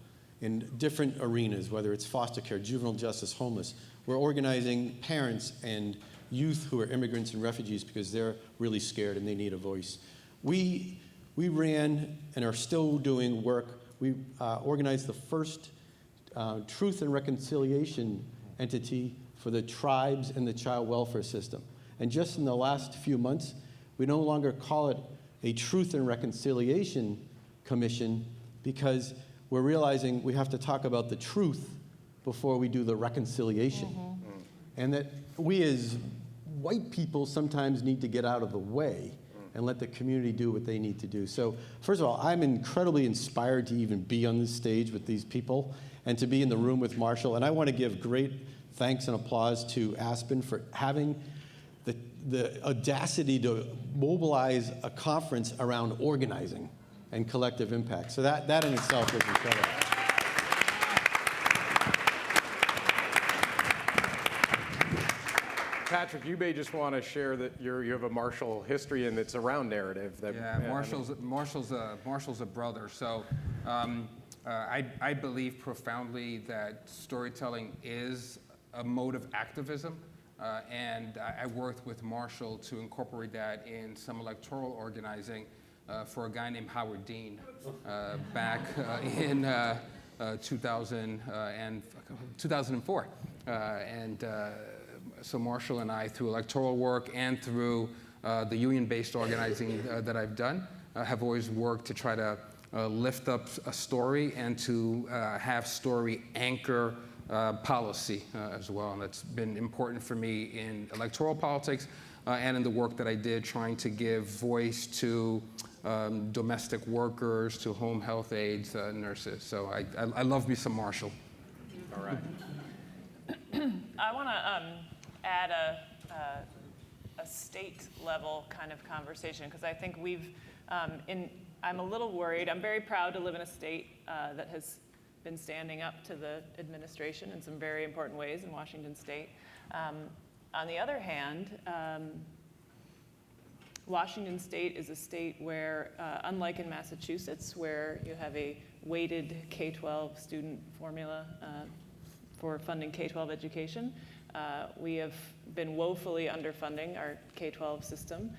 in different arenas, whether it's foster care, juvenile justice, homeless. We're organizing parents and youth who are immigrants and refugees because they're really scared and they need a voice. We ran and are still doing work. We organized the first Truth and Reconciliation entity for the tribes and the child welfare system. And just in the last few months, we no longer call it a Truth and Reconciliation Commission because we're realizing we have to talk about the truth before we do the reconciliation. And that we as white people sometimes need to get out of the way and let the community do what they need to do. So first of all, I'm incredibly inspired to even be on this stage with these people and to be in the room with Marshall. And I want to give great thanks and applause to Aspen for having the audacity to mobilize a conference around organizing and collective impact. So that in itself is incredible. Patrick, you may just want to share that you have a Marshall history and it's around narrative. Marshall's a brother. So I believe profoundly that storytelling is a mode of activism. And I worked with Marshall to incorporate that in some electoral organizing for a guy named Howard Dean back in 2004. So Marshall and I, through electoral work and through the union-based organizing that I've done, have always worked to try to lift up a story and to have story anchor policy as well. And that's been important for me in electoral politics and in the work that I did trying to give voice to domestic workers, to home health aides, nurses. So I love me some Marshall. All right. I want to add a state level kind of conversation, because I think I'm a little worried. I'm very proud to live in a state that has been standing up to the administration in some very important ways in Washington State. On the other hand, Washington State is a state where, unlike in Massachusetts, where you have a weighted K-12 student formula for funding K-12 education, we have been woefully underfunding our K-12 system.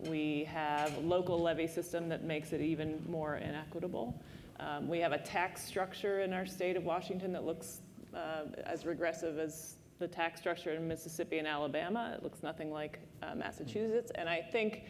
We have a local levy system that makes it even more inequitable. We have a tax structure in our state of Washington that looks as regressive as the tax structure in Mississippi and Alabama. It looks nothing like Massachusetts. And I think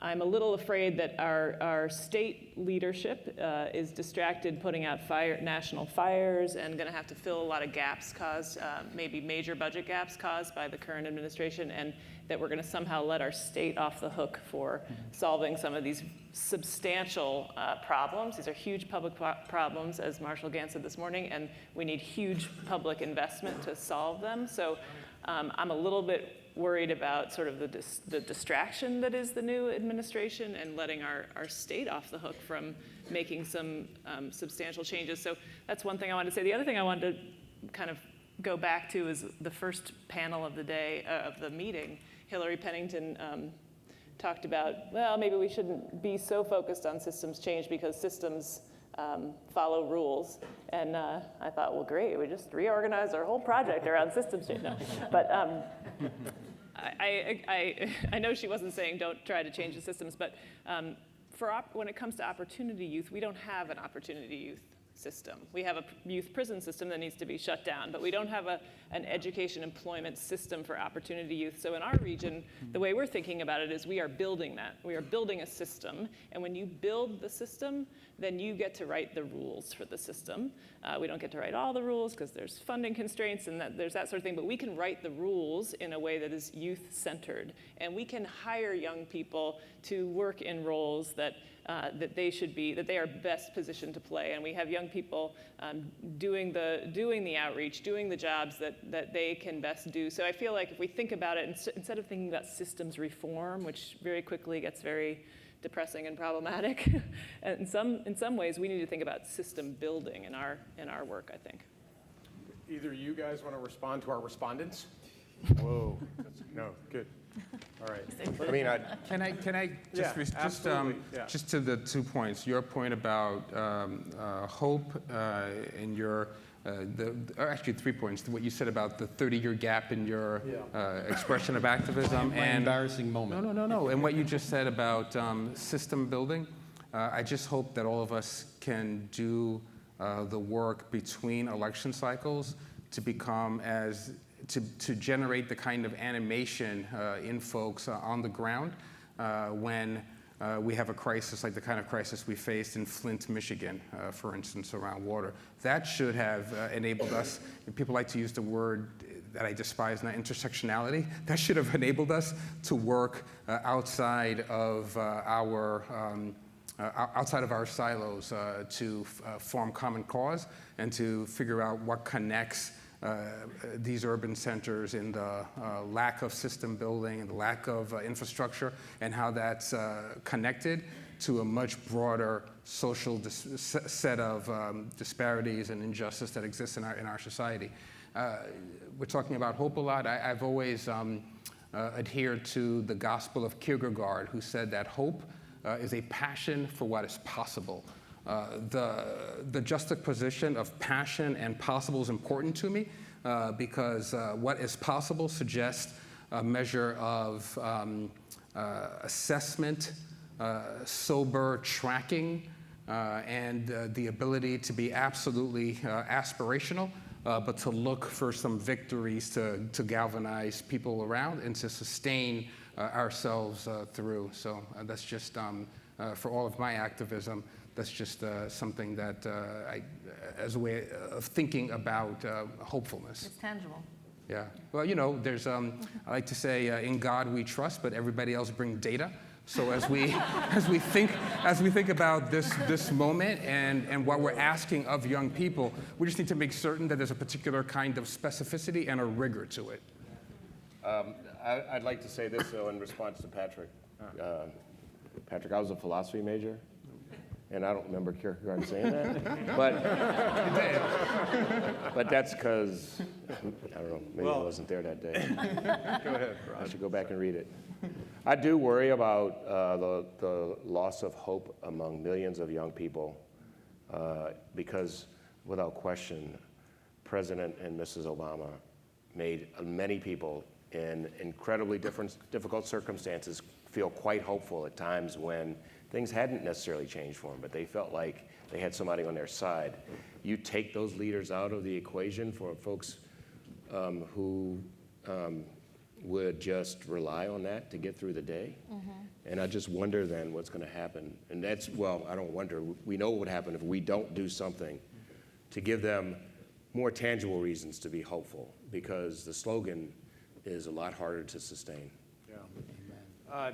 I'm a little afraid that our state leadership is distracted putting out national fires and going to have to fill a lot of gaps caused, maybe major budget gaps caused by the current administration, and that we're going to somehow let our state off the hook for solving some of these substantial problems. These are huge public problems, as Marshall Ganz said this morning, and we need huge public investment to solve them. So I'm a little bit worried about sort of the distraction that is the new administration and letting our state off the hook from making some substantial changes. So that's one thing I wanted to say. The other thing I wanted to kind of go back to is the first panel of the day, of the meeting. Hillary Pennington talked about, well, maybe we shouldn't be so focused on systems change because systems follow rules. And I thought, well, great, we just reorganized our whole project around systems change. No. But I know she wasn't saying don't try to change the systems, but when it comes to opportunity youth, we don't have an opportunity youth system. We have a youth prison system that needs to be shut down, but we don't have an education employment system for opportunity youth. So in our region, the way we're thinking about it is we are building that. We are building a system, and when you build the system, then you get to write the rules for the system. We don't get to write all the rules because there's funding constraints and there's that sort of thing, but we can write the rules in a way that is youth-centered, and we can hire young people to work in roles that they are best positioned to play. And we have young people doing the outreach, doing the jobs that they can best do. So I feel like if we think about it, instead of thinking about systems reform, which very quickly gets very depressing and problematic, and in some ways we need to think about system building in our work, I think. Either you guys want to respond to our respondents? Whoa, no, good. All right. I mean, Can I just, Yeah, absolutely, yeah. just to the 2 points, your point about hope and your, actually 3 points, what you said about the 30-year gap in your expression of activism. My embarrassing moment. No. And what you just said about system building, I just hope that all of us can do the work between election cycles to become to generate the kind of animation in folks on the ground when we have a crisis like the kind of crisis we faced in Flint, Michigan, for instance, around water. That should have enabled us, and people like to use the word that I despise now, intersectionality. That should have enabled us to work outside of our silos to form common cause and to figure out what connects these urban centers in the lack of system building and the lack of infrastructure, and how that's connected to a much broader social set of disparities and injustice that exists in our society. We're talking about hope a lot. I've always adhered to the gospel of Kierkegaard, who said that hope is a passion for what is possible. The juxtaposition of passion and possible is important to me because what is possible suggests a measure of assessment, sober tracking, and the ability to be absolutely aspirational, but to look for some victories to galvanize people around and to sustain ourselves through. So that's just, for all of my activism, that's just something that as a way of thinking about hopefulness. It's tangible. Yeah. Well, you know, there's, I like to say, in God we trust, but everybody else bring data. So as we think about this moment and what we're asking of young people, we just need to make certain that there's a particular kind of specificity and a rigor to it. I'd like to say this, though, in response to Patrick. Patrick, I was a philosophy major, and I don't remember Kierkegaard saying that. But that's because, I don't know, maybe I wasn't there that day. Go ahead, Rod. I should go back and read it. I do worry about the loss of hope among millions of young people because, without question, President and Mrs. Obama made many people in incredibly difficult circumstances feel quite hopeful at times when things hadn't necessarily changed for them, but they felt like they had somebody on their side. You take those leaders out of the equation for folks who would just rely on that to get through the day. Mm-hmm. And I just wonder then what's going to happen. And that's, well, I don't wonder. We know what would happen if we don't do something to give them more tangible reasons to be hopeful, because the slogan is a lot harder to sustain. Yeah.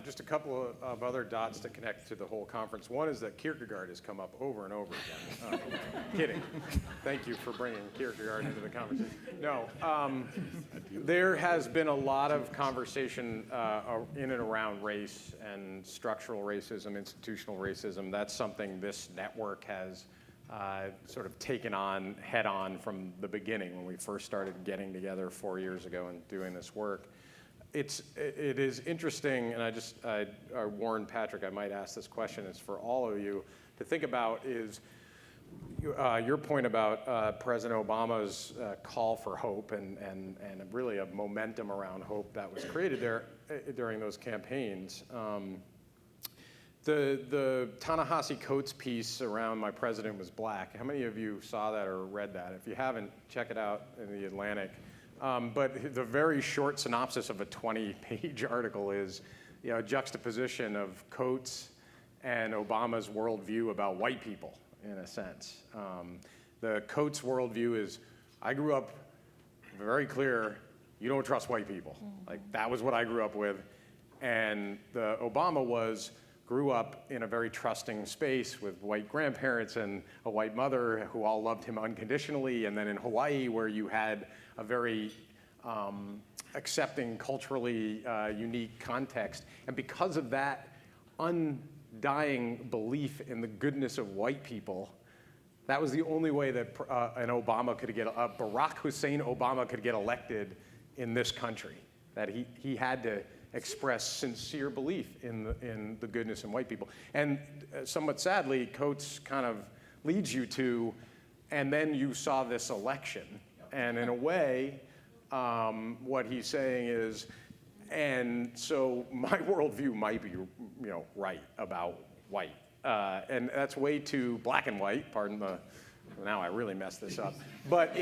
Just a couple of other dots to connect to the whole conference. One is that Kierkegaard has come up over and over again. Kidding. Thank you for bringing Kierkegaard into the conversation. No, there has been a lot of conversation in and around race and structural racism, institutional racism. That's something this network has sort of taken on head on from the beginning when we first started getting together 4 years ago and doing this work. It is interesting, and I warned Patrick I might ask this question. It's for all of you to think about is your point about President Obama's call for hope and really a momentum around hope that was created there during those campaigns. The Ta-Nehisi Coates piece around My President Was Black, how many of you saw that or read that? If you haven't, check it out in the Atlantic. But the very short synopsis of a 20-page article is, a juxtaposition of Coates and Obama's worldview about white people, in a sense. The Coates worldview is, I grew up very clear, you don't trust white people. Like, that was what I grew up with. And the Obama grew up in a very trusting space with white grandparents and a white mother who all loved him unconditionally. And then in Hawaii, where you had a very accepting, culturally unique context. And because of that undying belief in the goodness of white people, that was the only way that Barack Hussein Obama could get elected in this country, that he had to express sincere belief in the goodness in white people. And somewhat sadly, Coates kind of leads you to, and then you saw this election. And in a way, what he's saying is, and so my worldview might be, right about white. And that's way too black and white, pardon the now I really messed this up. But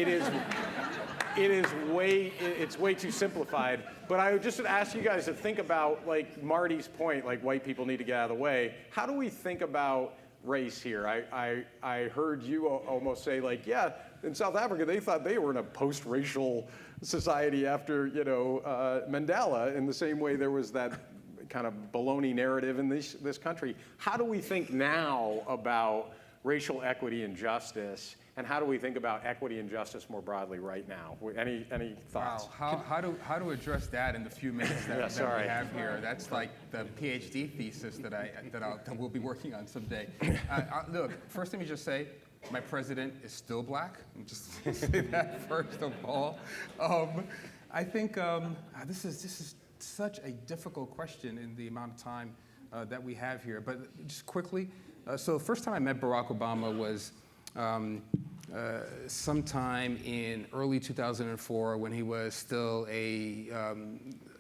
it's way too simplified. But I would just ask you guys to think about, like Marty's point, like white people need to get out of the way. How do we think about race here? I heard you almost say, like, yeah, in South Africa, they thought they were in a post-racial society after, Mandela, in the same way there was that kind of baloney narrative in this country. How do we think now about racial equity and justice, and how do we think about equity and justice more broadly right now? Any thoughts? Wow, how to address that in the few minutes that we have here? That's like the PhD thesis that we'll be working on someday. Look, first let me just say, my president is still black. I'm just say that first of all. I think this is such a difficult question in the amount of time that we have here. But just quickly, so the first time I met Barack Obama was sometime in early 2004 when he was still a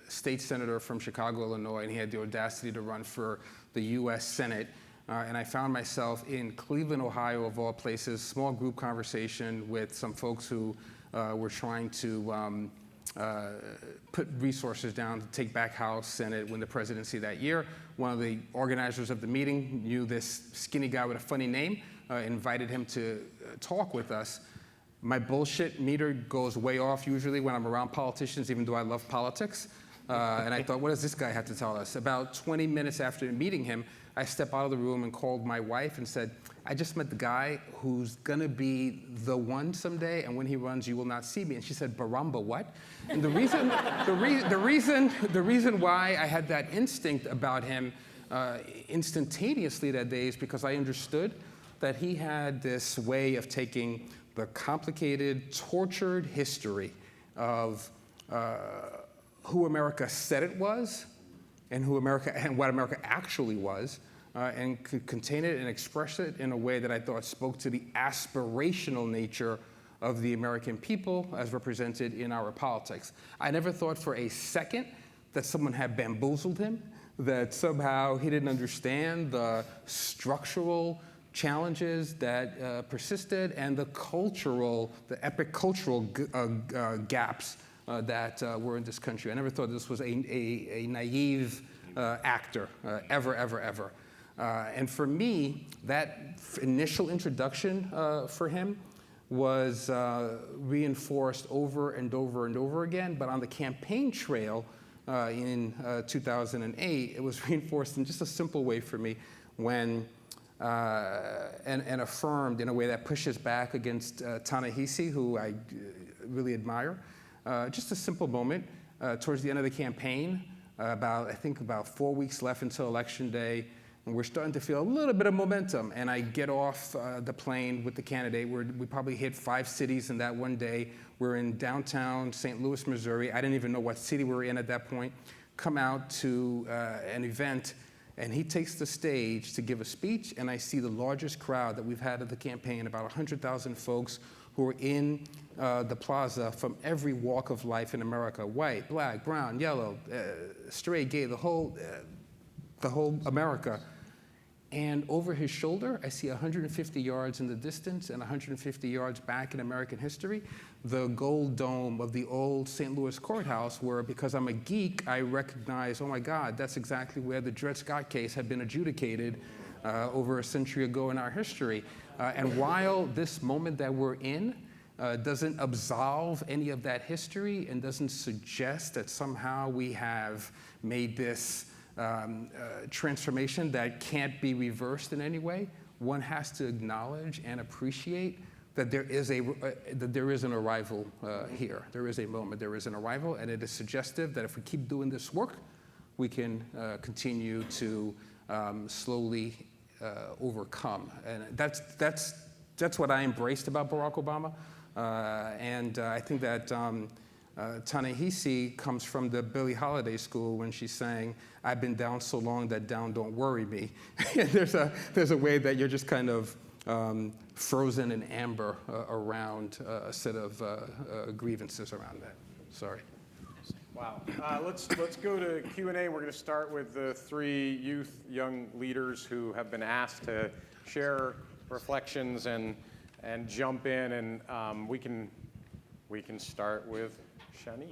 state senator from Chicago, Illinois, and he had the audacity to run for the U.S. Senate. And I found myself in Cleveland, Ohio, of all places, small group conversation with some folks who were trying to put resources down to take back House, Senate, win the presidency that year. One of the organizers of the meeting knew this skinny guy with a funny name, invited him to talk with us. My bullshit meter goes way off usually when I'm around politicians, even though I love politics. And I thought, what does this guy have to tell us? About 20 minutes after meeting him, I stepped out of the room and called my wife and said, I just met the guy who's gonna be the one someday, and when he runs, you will not see me. And she said, Baramba what? And the reason why I had that instinct about him instantaneously that day is because I understood that he had this way of taking the complicated, tortured history of who America said it was and what America actually was, and could contain it and express it in a way that I thought spoke to the aspirational nature of the American people as represented in our politics. I never thought for a second that someone had bamboozled him, that somehow he didn't understand the structural challenges that persisted and the epic cultural gaps that were in this country. I never thought this was a naive actor, ever. And for me, that initial introduction for him was reinforced over and over again. But on the campaign trail in 2008, it was reinforced in just a simple way for me when, and affirmed in a way that pushes back against Ta-Nehisi, who I really admire. Just a simple moment towards the end of the campaign, I think about 4 weeks left until Election Day, and we're starting to feel a little bit of momentum. And I get off the plane with the candidate. We probably hit 5 cities in that one day. We're in downtown St. Louis, Missouri. I didn't even know what city we were in at that point. Come out to an event, and he takes the stage to give a speech, and I see the largest crowd that we've had at the campaign, about 100,000 folks who are in the plaza from every walk of life in America: white, black, brown, yellow, straight, gay, the whole America. And over his shoulder, I see 150 yards in the distance and 150 yards back in American history, the gold dome of the old St. Louis courthouse, where, because I'm a geek, I recognize, oh my God, that's exactly where the Dred Scott case had been adjudicated over a century ago in our history. And while this moment that we're in doesn't absolve any of that history and doesn't suggest that somehow we have made this transformation that can't be reversed in any way, one has to acknowledge and appreciate that there is an arrival here. There is a moment, there is an arrival, and it is suggestive that if we keep doing this work, we can continue to slowly overcome. And that's what I embraced about Barack Obama. And I think that Ta-Nehisi comes from the Billie Holiday school when she's saying, I've been down so long that down don't worry me. There's a way that you're just kind of frozen in amber around a set of grievances around that. Sorry. Wow. Let's go to Q&A. We're going to start with the 3 young leaders who have been asked to share reflections and and jump in, and we can start with Shani.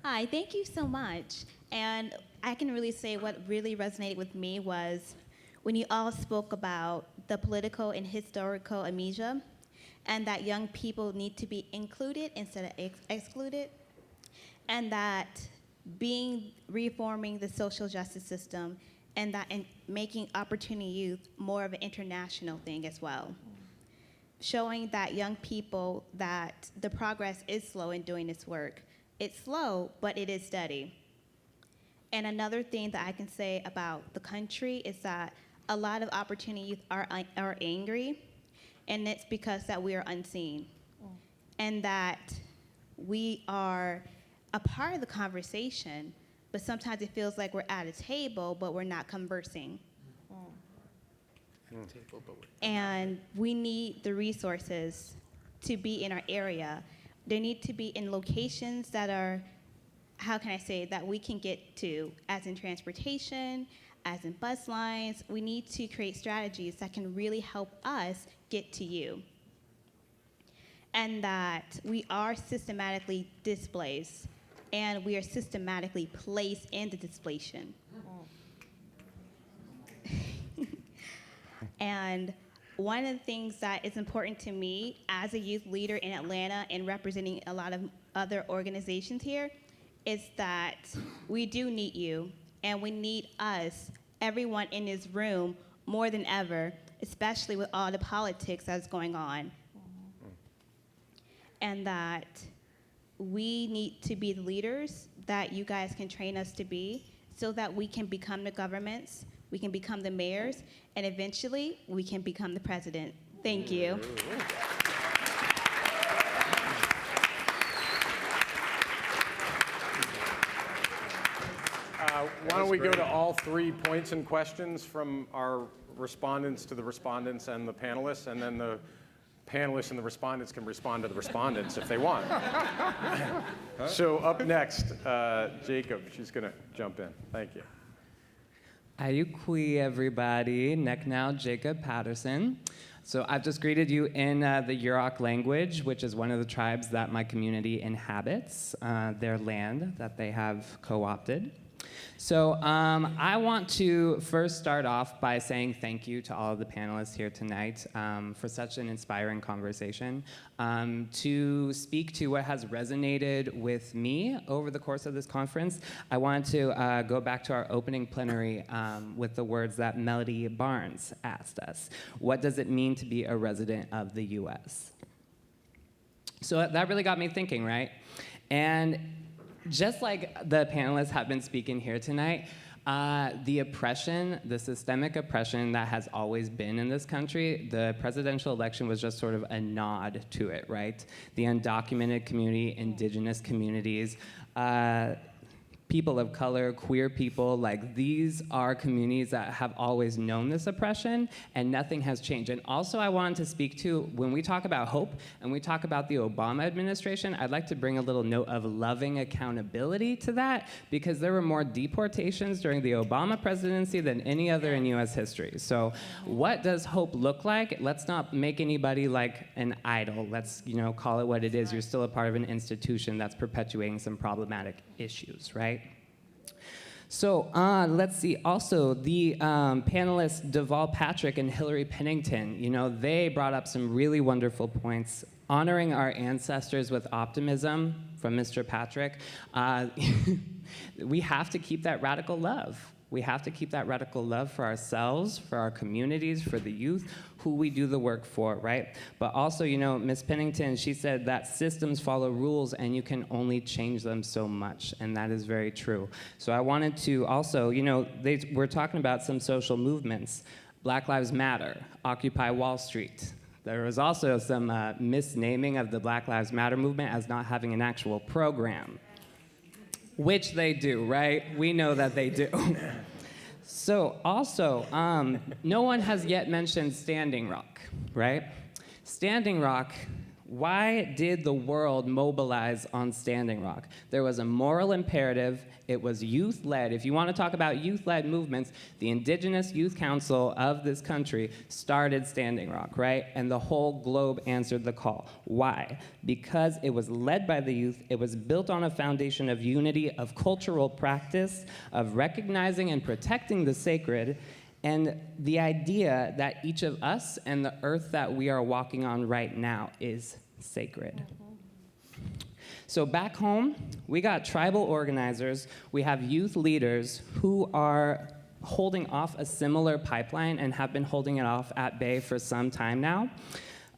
Hi, thank you so much. And I can really say what really resonated with me was when you all spoke about the political and historical amnesia, and that young people need to be included instead of excluded, and that reforming the social justice system, and that making opportunity youth more of an international thing as well. Showing that young people that the progress is slow in doing this work. It's slow, but it is steady. And another thing that I can say about the country is that a lot of opportunity youth are angry, and it's because that we are unseen. And that we are a part of the conversation, but sometimes it feels like we're at a table, but we're not conversing. And we need the resources to be in our area. They need to be in locations that are, how can I say, that we can get to, as in transportation, as in bus lines. We need to create strategies that can really help us get to you. And that we are systematically displaced, and we are systematically placed in the displacement. And one of the things that is important to me as a youth leader in Atlanta and representing a lot of other organizations here is that we do need you, and we need us, everyone in this room, more than ever, especially with all the politics that's going on. And that we need to be the leaders that you guys can train us to be, so that we can become the governments, we can become the mayors, and eventually we can become the president. Thank you. Why don't we go to all 3 points and questions from our respondents to the respondents and the panelists, and then the panelists and the respondents can respond to the respondents if they want. So up next, Jacob, she's going to jump in. Thank you. Ayukui, everybody. Neck now, Jacob Patterson. So I've just greeted you in the Yurok language, which is one of the tribes that my community inhabits, their land that they have co-opted. So I want to first start off by saying thank you to all of the panelists here tonight for such an inspiring conversation. To speak to what has resonated with me over the course of this conference, I wanted to go back to our opening plenary with the words that Melody Barnes asked us. What does it mean to be a resident of the US? So that really got me thinking, right? And just like the panelists have been speaking here tonight, the oppression, the systemic oppression that has always been in this country, the presidential election was just sort of a nod to it, right? The undocumented community, indigenous communities, people of color, queer people, like these are communities that have always known this oppression, and nothing has changed. And also I wanted to speak to, when we talk about hope and we talk about the Obama administration, I'd like to bring a little note of loving accountability to that, because there were more deportations during the Obama presidency than any other in US history. So what does hope look like? Let's not make anybody like an idol. Let's, call it what it is. You're still a part of an institution that's perpetuating some problematic issues, right? So let's see. Also, the panelists Deval Patrick and Hillary Pennington, they brought up some really wonderful points. Honoring our ancestors with optimism from Mr. Patrick. We have to keep that radical love. We have to keep that radical love for ourselves, for our communities, for the youth, who we do the work for, right? But also, Ms. Pennington, she said that systems follow rules and you can only change them so much, and that is very true. So I wanted to also, we're talking about some social movements. Black Lives Matter, Occupy Wall Street. There was also some misnaming of the Black Lives Matter movement as not having an actual program. Which they do, right? We know that they do. So also, no one has yet mentioned Standing Rock, right? Standing Rock Why did the world mobilize on Standing Rock? There was a moral imperative. It was youth-led. If you want to talk about youth-led movements, the Indigenous Youth Council of this country started Standing Rock, right? And the whole globe answered the call. Why? Because it was led by the youth. It was built on a foundation of unity, of cultural practice, of recognizing and protecting the sacred, and the idea that each of us and the earth that we are walking on right now is sacred. So back home, we got tribal organizers, we have youth leaders who are holding off a similar pipeline and have been holding it off at bay for some time now.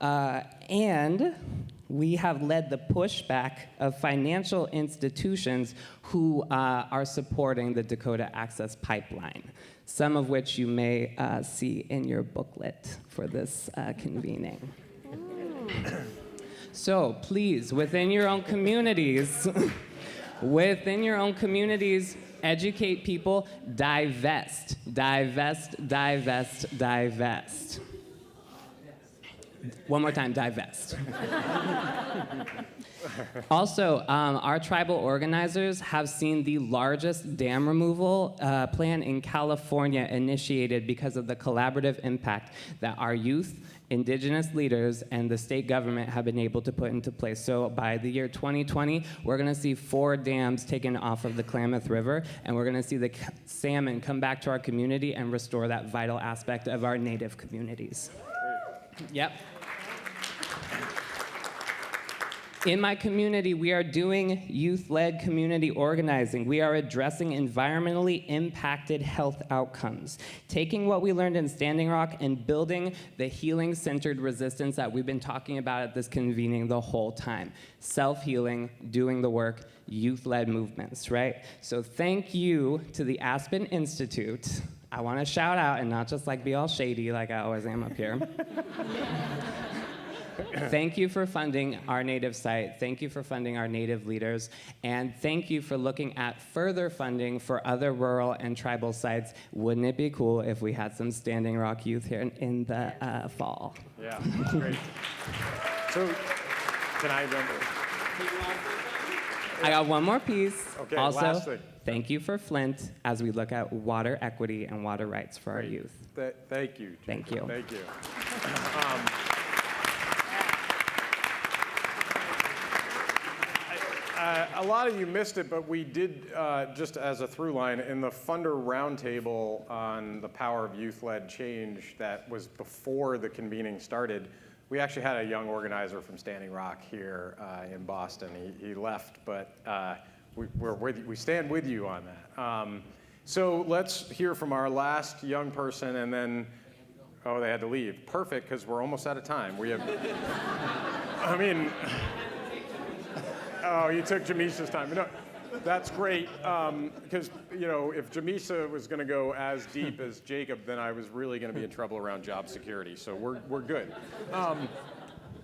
And we have led the pushback of financial institutions who are supporting the Dakota Access Pipeline, some of which you may see in your booklet for this convening. So please, within your own communities, educate people, divest, divest, divest, divest. One more time, divest. Also, our tribal organizers have seen the largest dam removal plan in California initiated because of the collaborative impact that our youth, Indigenous leaders, and the state government have been able to put into place. So by the year 2020, we're gonna see 4 dams taken off of the Klamath River, and we're gonna see the salmon come back to our community and restore that vital aspect of our native communities. Yep. In my community, we are doing youth-led community organizing. We are addressing environmentally impacted health outcomes, taking what we learned in Standing Rock and building the healing-centered resistance that we've been talking about at this convening the whole time. Self-healing, doing the work, youth-led movements, right? So thank you to the Aspen Institute. I want to shout out and not just like be all shady like I always am up here. Thank you for funding our native site. Thank you for funding our native leaders. And thank you for looking at further funding for other rural and tribal sites. Wouldn't it be cool if we had some Standing Rock youth here in the fall? Yeah, great. So, can I jump in? I got one more piece. Okay, also, last thing. Thank you for Flint as we look at water equity and water rights for our youth. Thank you. Thank you. Thank you. A lot of you missed it, but we did, just as a through line, in the funder roundtable on the power of youth-led change that was before the convening started, we actually had a young organizer from Standing Rock here in Boston. He left, but we stand with you on that. So let's hear from our last young person, and then, oh, they had to leave. Perfect, because we're almost out of time. We have, I mean, oh, you took Jamisha's time. No, that's great, because, you know, if Jamisha was going to go as deep as Jacob, then I was really going to be in trouble around job security, so we're good.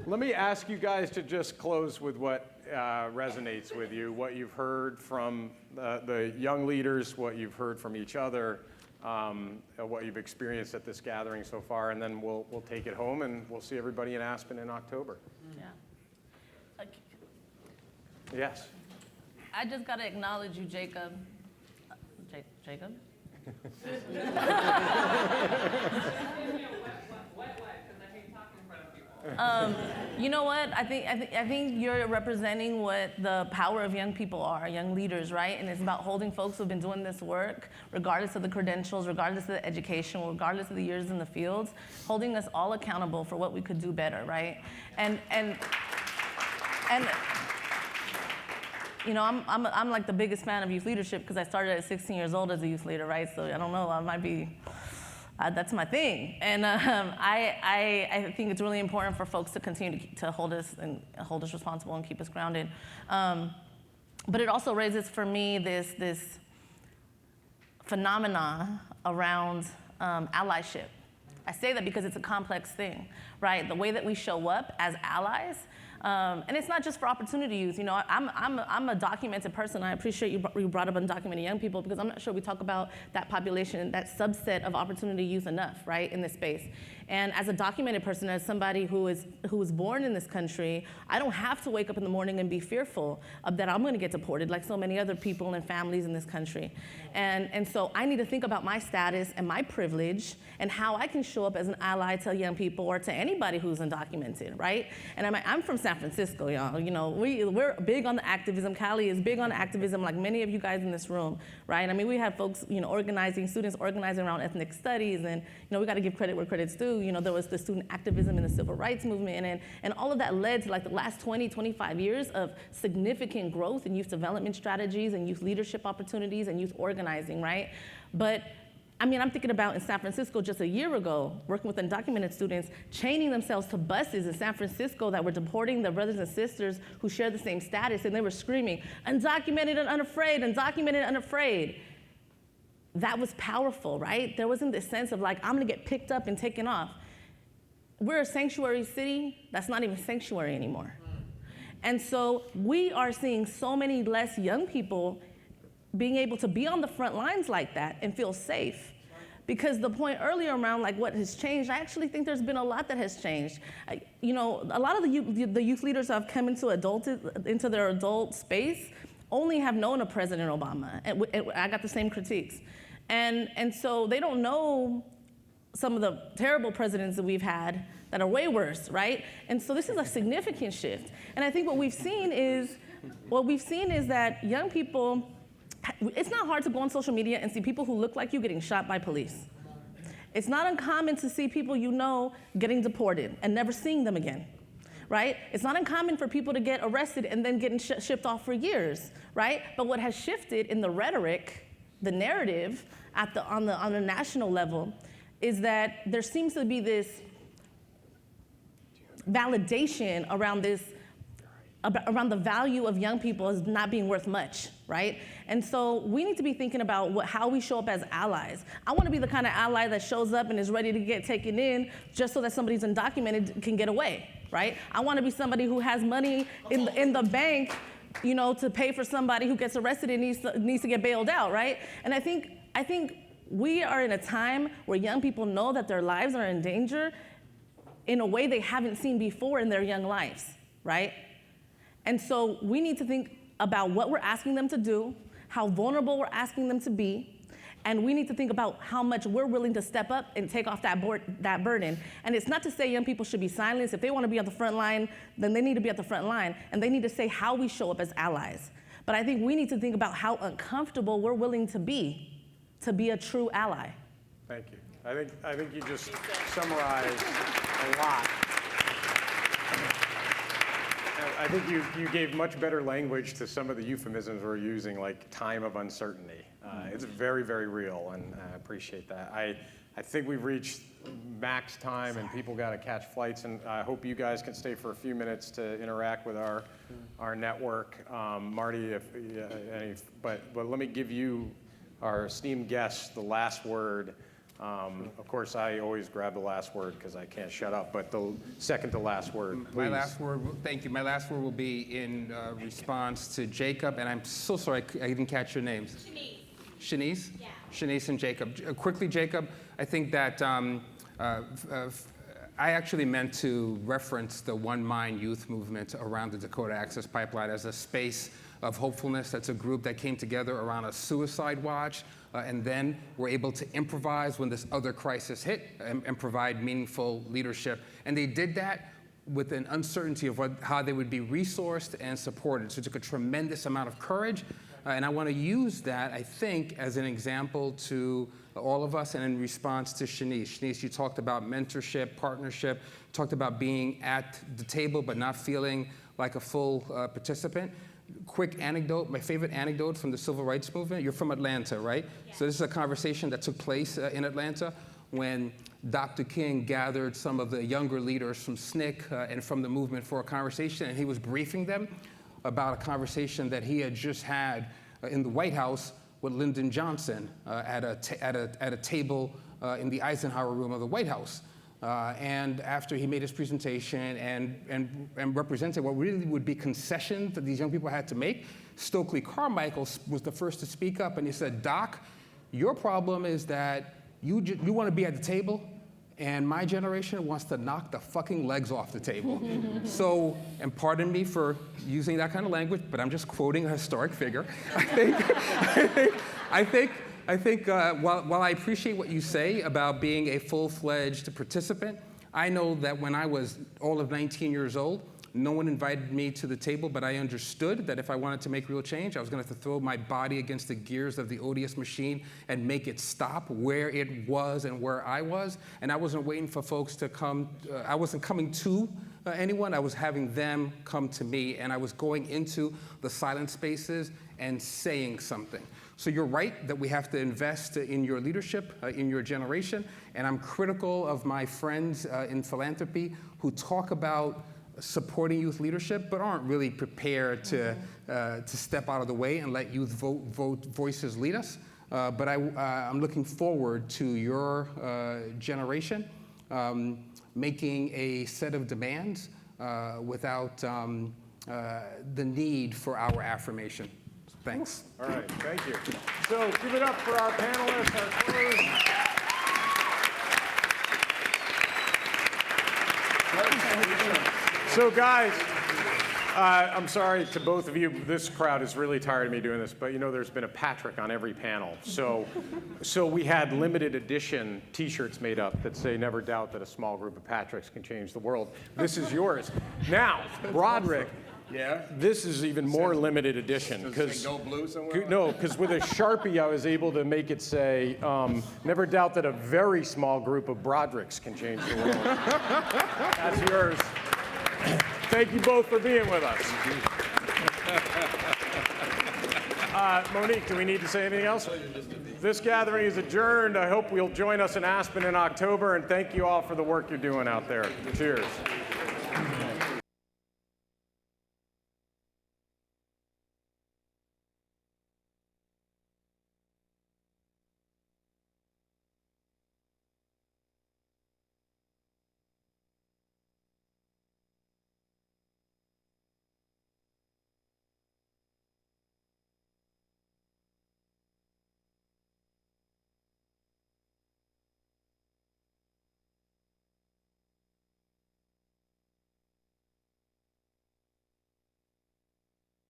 Let me ask you guys to just close with what resonates with you, what you've heard from the young leaders, what you've heard from each other, what you've experienced at this gathering so far, and then we'll take it home, and we'll see everybody in Aspen in October. Yeah. Yes. I just got to acknowledge you, Jacob. Jacob? You know what? I think you're representing what the power of young people are, young leaders, right? And it's about holding folks who've been doing this work, regardless of the credentials, regardless of the education, regardless of the years in the fields, holding us all accountable for what we could do better, right? And you know, I'm like the biggest fan of youth leadership because I started at 16 years old as a youth leader, right? So I don't know, I might be, that's my thing. And I think it's really important for folks to continue to hold us responsible and keep us grounded. But it also raises for me this phenomena around allyship. I say that because it's a complex thing, right? The way that we show up as allies. And it's not just for opportunity youth. You know, I'm a documented person. I appreciate you brought up undocumented young people because I'm not sure we talk about that population, that subset of opportunity youth enough, right, in this space. And as a documented person, as somebody who was born in this country, I don't have to wake up in the morning and be fearful of that I'm going to get deported like so many other people and families in this country. And so I need to think about my status and my privilege and how I can show up as an ally to young people or to anybody who's undocumented, right? And I'm from San Francisco, y'all. You know, we're big on the activism. Cali is big on activism, like many of you guys in this room, right? I mean, we have folks, you know, students organizing around ethnic studies, and, you know, we got to give credit where credit's due. You know, there was the student activism in the civil rights movement, and all of that led to like the last 20, 25 years of significant growth in youth development strategies and youth leadership opportunities and youth organizing, right? But I mean, I'm thinking about in San Francisco just a year ago, working with undocumented students, chaining themselves to buses in San Francisco that were deporting their brothers and sisters who share the same status, and they were screaming, undocumented and unafraid, undocumented and unafraid. That was powerful, right? There wasn't this sense of like, I'm gonna get picked up and taken off. We're a sanctuary city that's not even sanctuary anymore. And so we are seeing so many less young people being able to be on the front lines like that and feel safe. Because the point earlier around like what has changed, I actually think there's been a lot that has changed. You know, a lot of the youth leaders who have come into their adult space only have known of President Obama. And I got the same critiques. And so they don't know some of the terrible presidents that we've had that are way worse, right? And so this is a significant shift. And I think what we've seen is that young people, it's not hard to go on social media and see people who look like you getting shot by police. It's not uncommon to see people you know getting deported and never seeing them again, right? It's not uncommon for people to get arrested and then getting shipped off for years, right? But what has shifted in the rhetoric, the narrative on the national level, is that there seems to be this validation around the value of young people as not being worth much, right? And so we need to be thinking about how we show up as allies. I want to be the kind of ally that shows up and is ready to get taken in just so that somebody's undocumented can get away, right? I want to be somebody who has money in the bank, you know, to pay for somebody who gets arrested and needs to get bailed out, right? And I think we are in a time where young people know that their lives are in danger in a way they haven't seen before in their young lives, right? And so we need to think about what we're asking them to do, how vulnerable we're asking them to be, and we need to think about how much we're willing to step up and take off that burden. And it's not to say young people should be silenced. If they want to be on the front line, then they need to be at the front line, and they need to say how we show up as allies. But I think we need to think about how uncomfortable we're willing to be a true ally. Thank you. I think you just summarized a lot. I think you gave much better language to some of the euphemisms we're using, like time of uncertainty. It's very, very real, and I appreciate that. I think we've reached max time, and people got to catch flights, and I hope you guys can stay for a few minutes to interact with our network. Marty, but let me give you, our esteemed guests, the last word. Of course, I always grab the last word because I can't shut up, but the second to last word, please. My last word, thank you. My last word will be in response to Jacob, and I'm so sorry I didn't catch your names. Shanice? Yeah. Shanice and Jacob. Quickly, Jacob, I think that I actually meant to reference the One Mind youth movement around the Dakota Access Pipeline as a space of hopefulness. That's a group that came together around a suicide watch, and then were able to improvise when this other crisis hit and provide meaningful leadership. And they did that with an uncertainty of how they would be resourced and supported. So it took a tremendous amount of courage. And I want to use that, I think, as an example to all of us and in response to Shanice. Shanice, you talked about mentorship, partnership, talked about being at the table but not feeling like a full participant. Quick anecdote, my favorite anecdote from the civil rights movement. You're from Atlanta, right? Yeah. So this is a conversation that took place in Atlanta when Dr. King gathered some of the younger leaders from SNCC and from the movement for a conversation, and he was briefing them about a conversation that he had just had in the White House with Lyndon Johnson at a table in the Eisenhower room of the White House. And after he made his presentation and represented what really would be concessions that these young people had to make, Stokely Carmichael was the first to speak up, and he said, "Doc, your problem is that you want to be at the table and my generation wants to knock the fucking legs off the table. So, and pardon me for using that kind of language, but I'm just quoting a historic figure. I think while I appreciate what you say about being a full-fledged participant, I know that when I was all of 19 years old, no one invited me to the table, but I understood that if I wanted to make real change, I was going to have to throw my body against the gears of the odious machine and make it stop where it was and where I was. And I wasn't waiting for folks to come. I wasn't coming to anyone. I was having them come to me, and I was going into the silent spaces and saying something. So you're right that we have to invest in your leadership, in your generation, and I'm critical of my friends in philanthropy who talk about supporting youth leadership, but aren't really prepared to step out of the way and let youth voices lead us. But I'm looking forward to your generation making a set of demands without the need for our affirmation. Thanks. All right, thank you. So give it up for our panelists, our close. So guys, I'm sorry to both of you. This crowd is really tired of me doing this, but you know there's been a Patrick on every panel. So we had limited edition T-shirts made up that say, "Never doubt that a small group of Patricks can change the world." This is yours. Now, Broderick. Yeah? This is even more limited edition. Does it say go blue somewhere? No, because with a Sharpie I was able to make it say, "Never doubt that a very small group of Brodericks can change the world." That's yours. Thank you both for being with us. Monique, do we need to say anything else? This gathering is adjourned. I hope you'll join us in Aspen in October, and thank you all for the work you're doing out there. Cheers.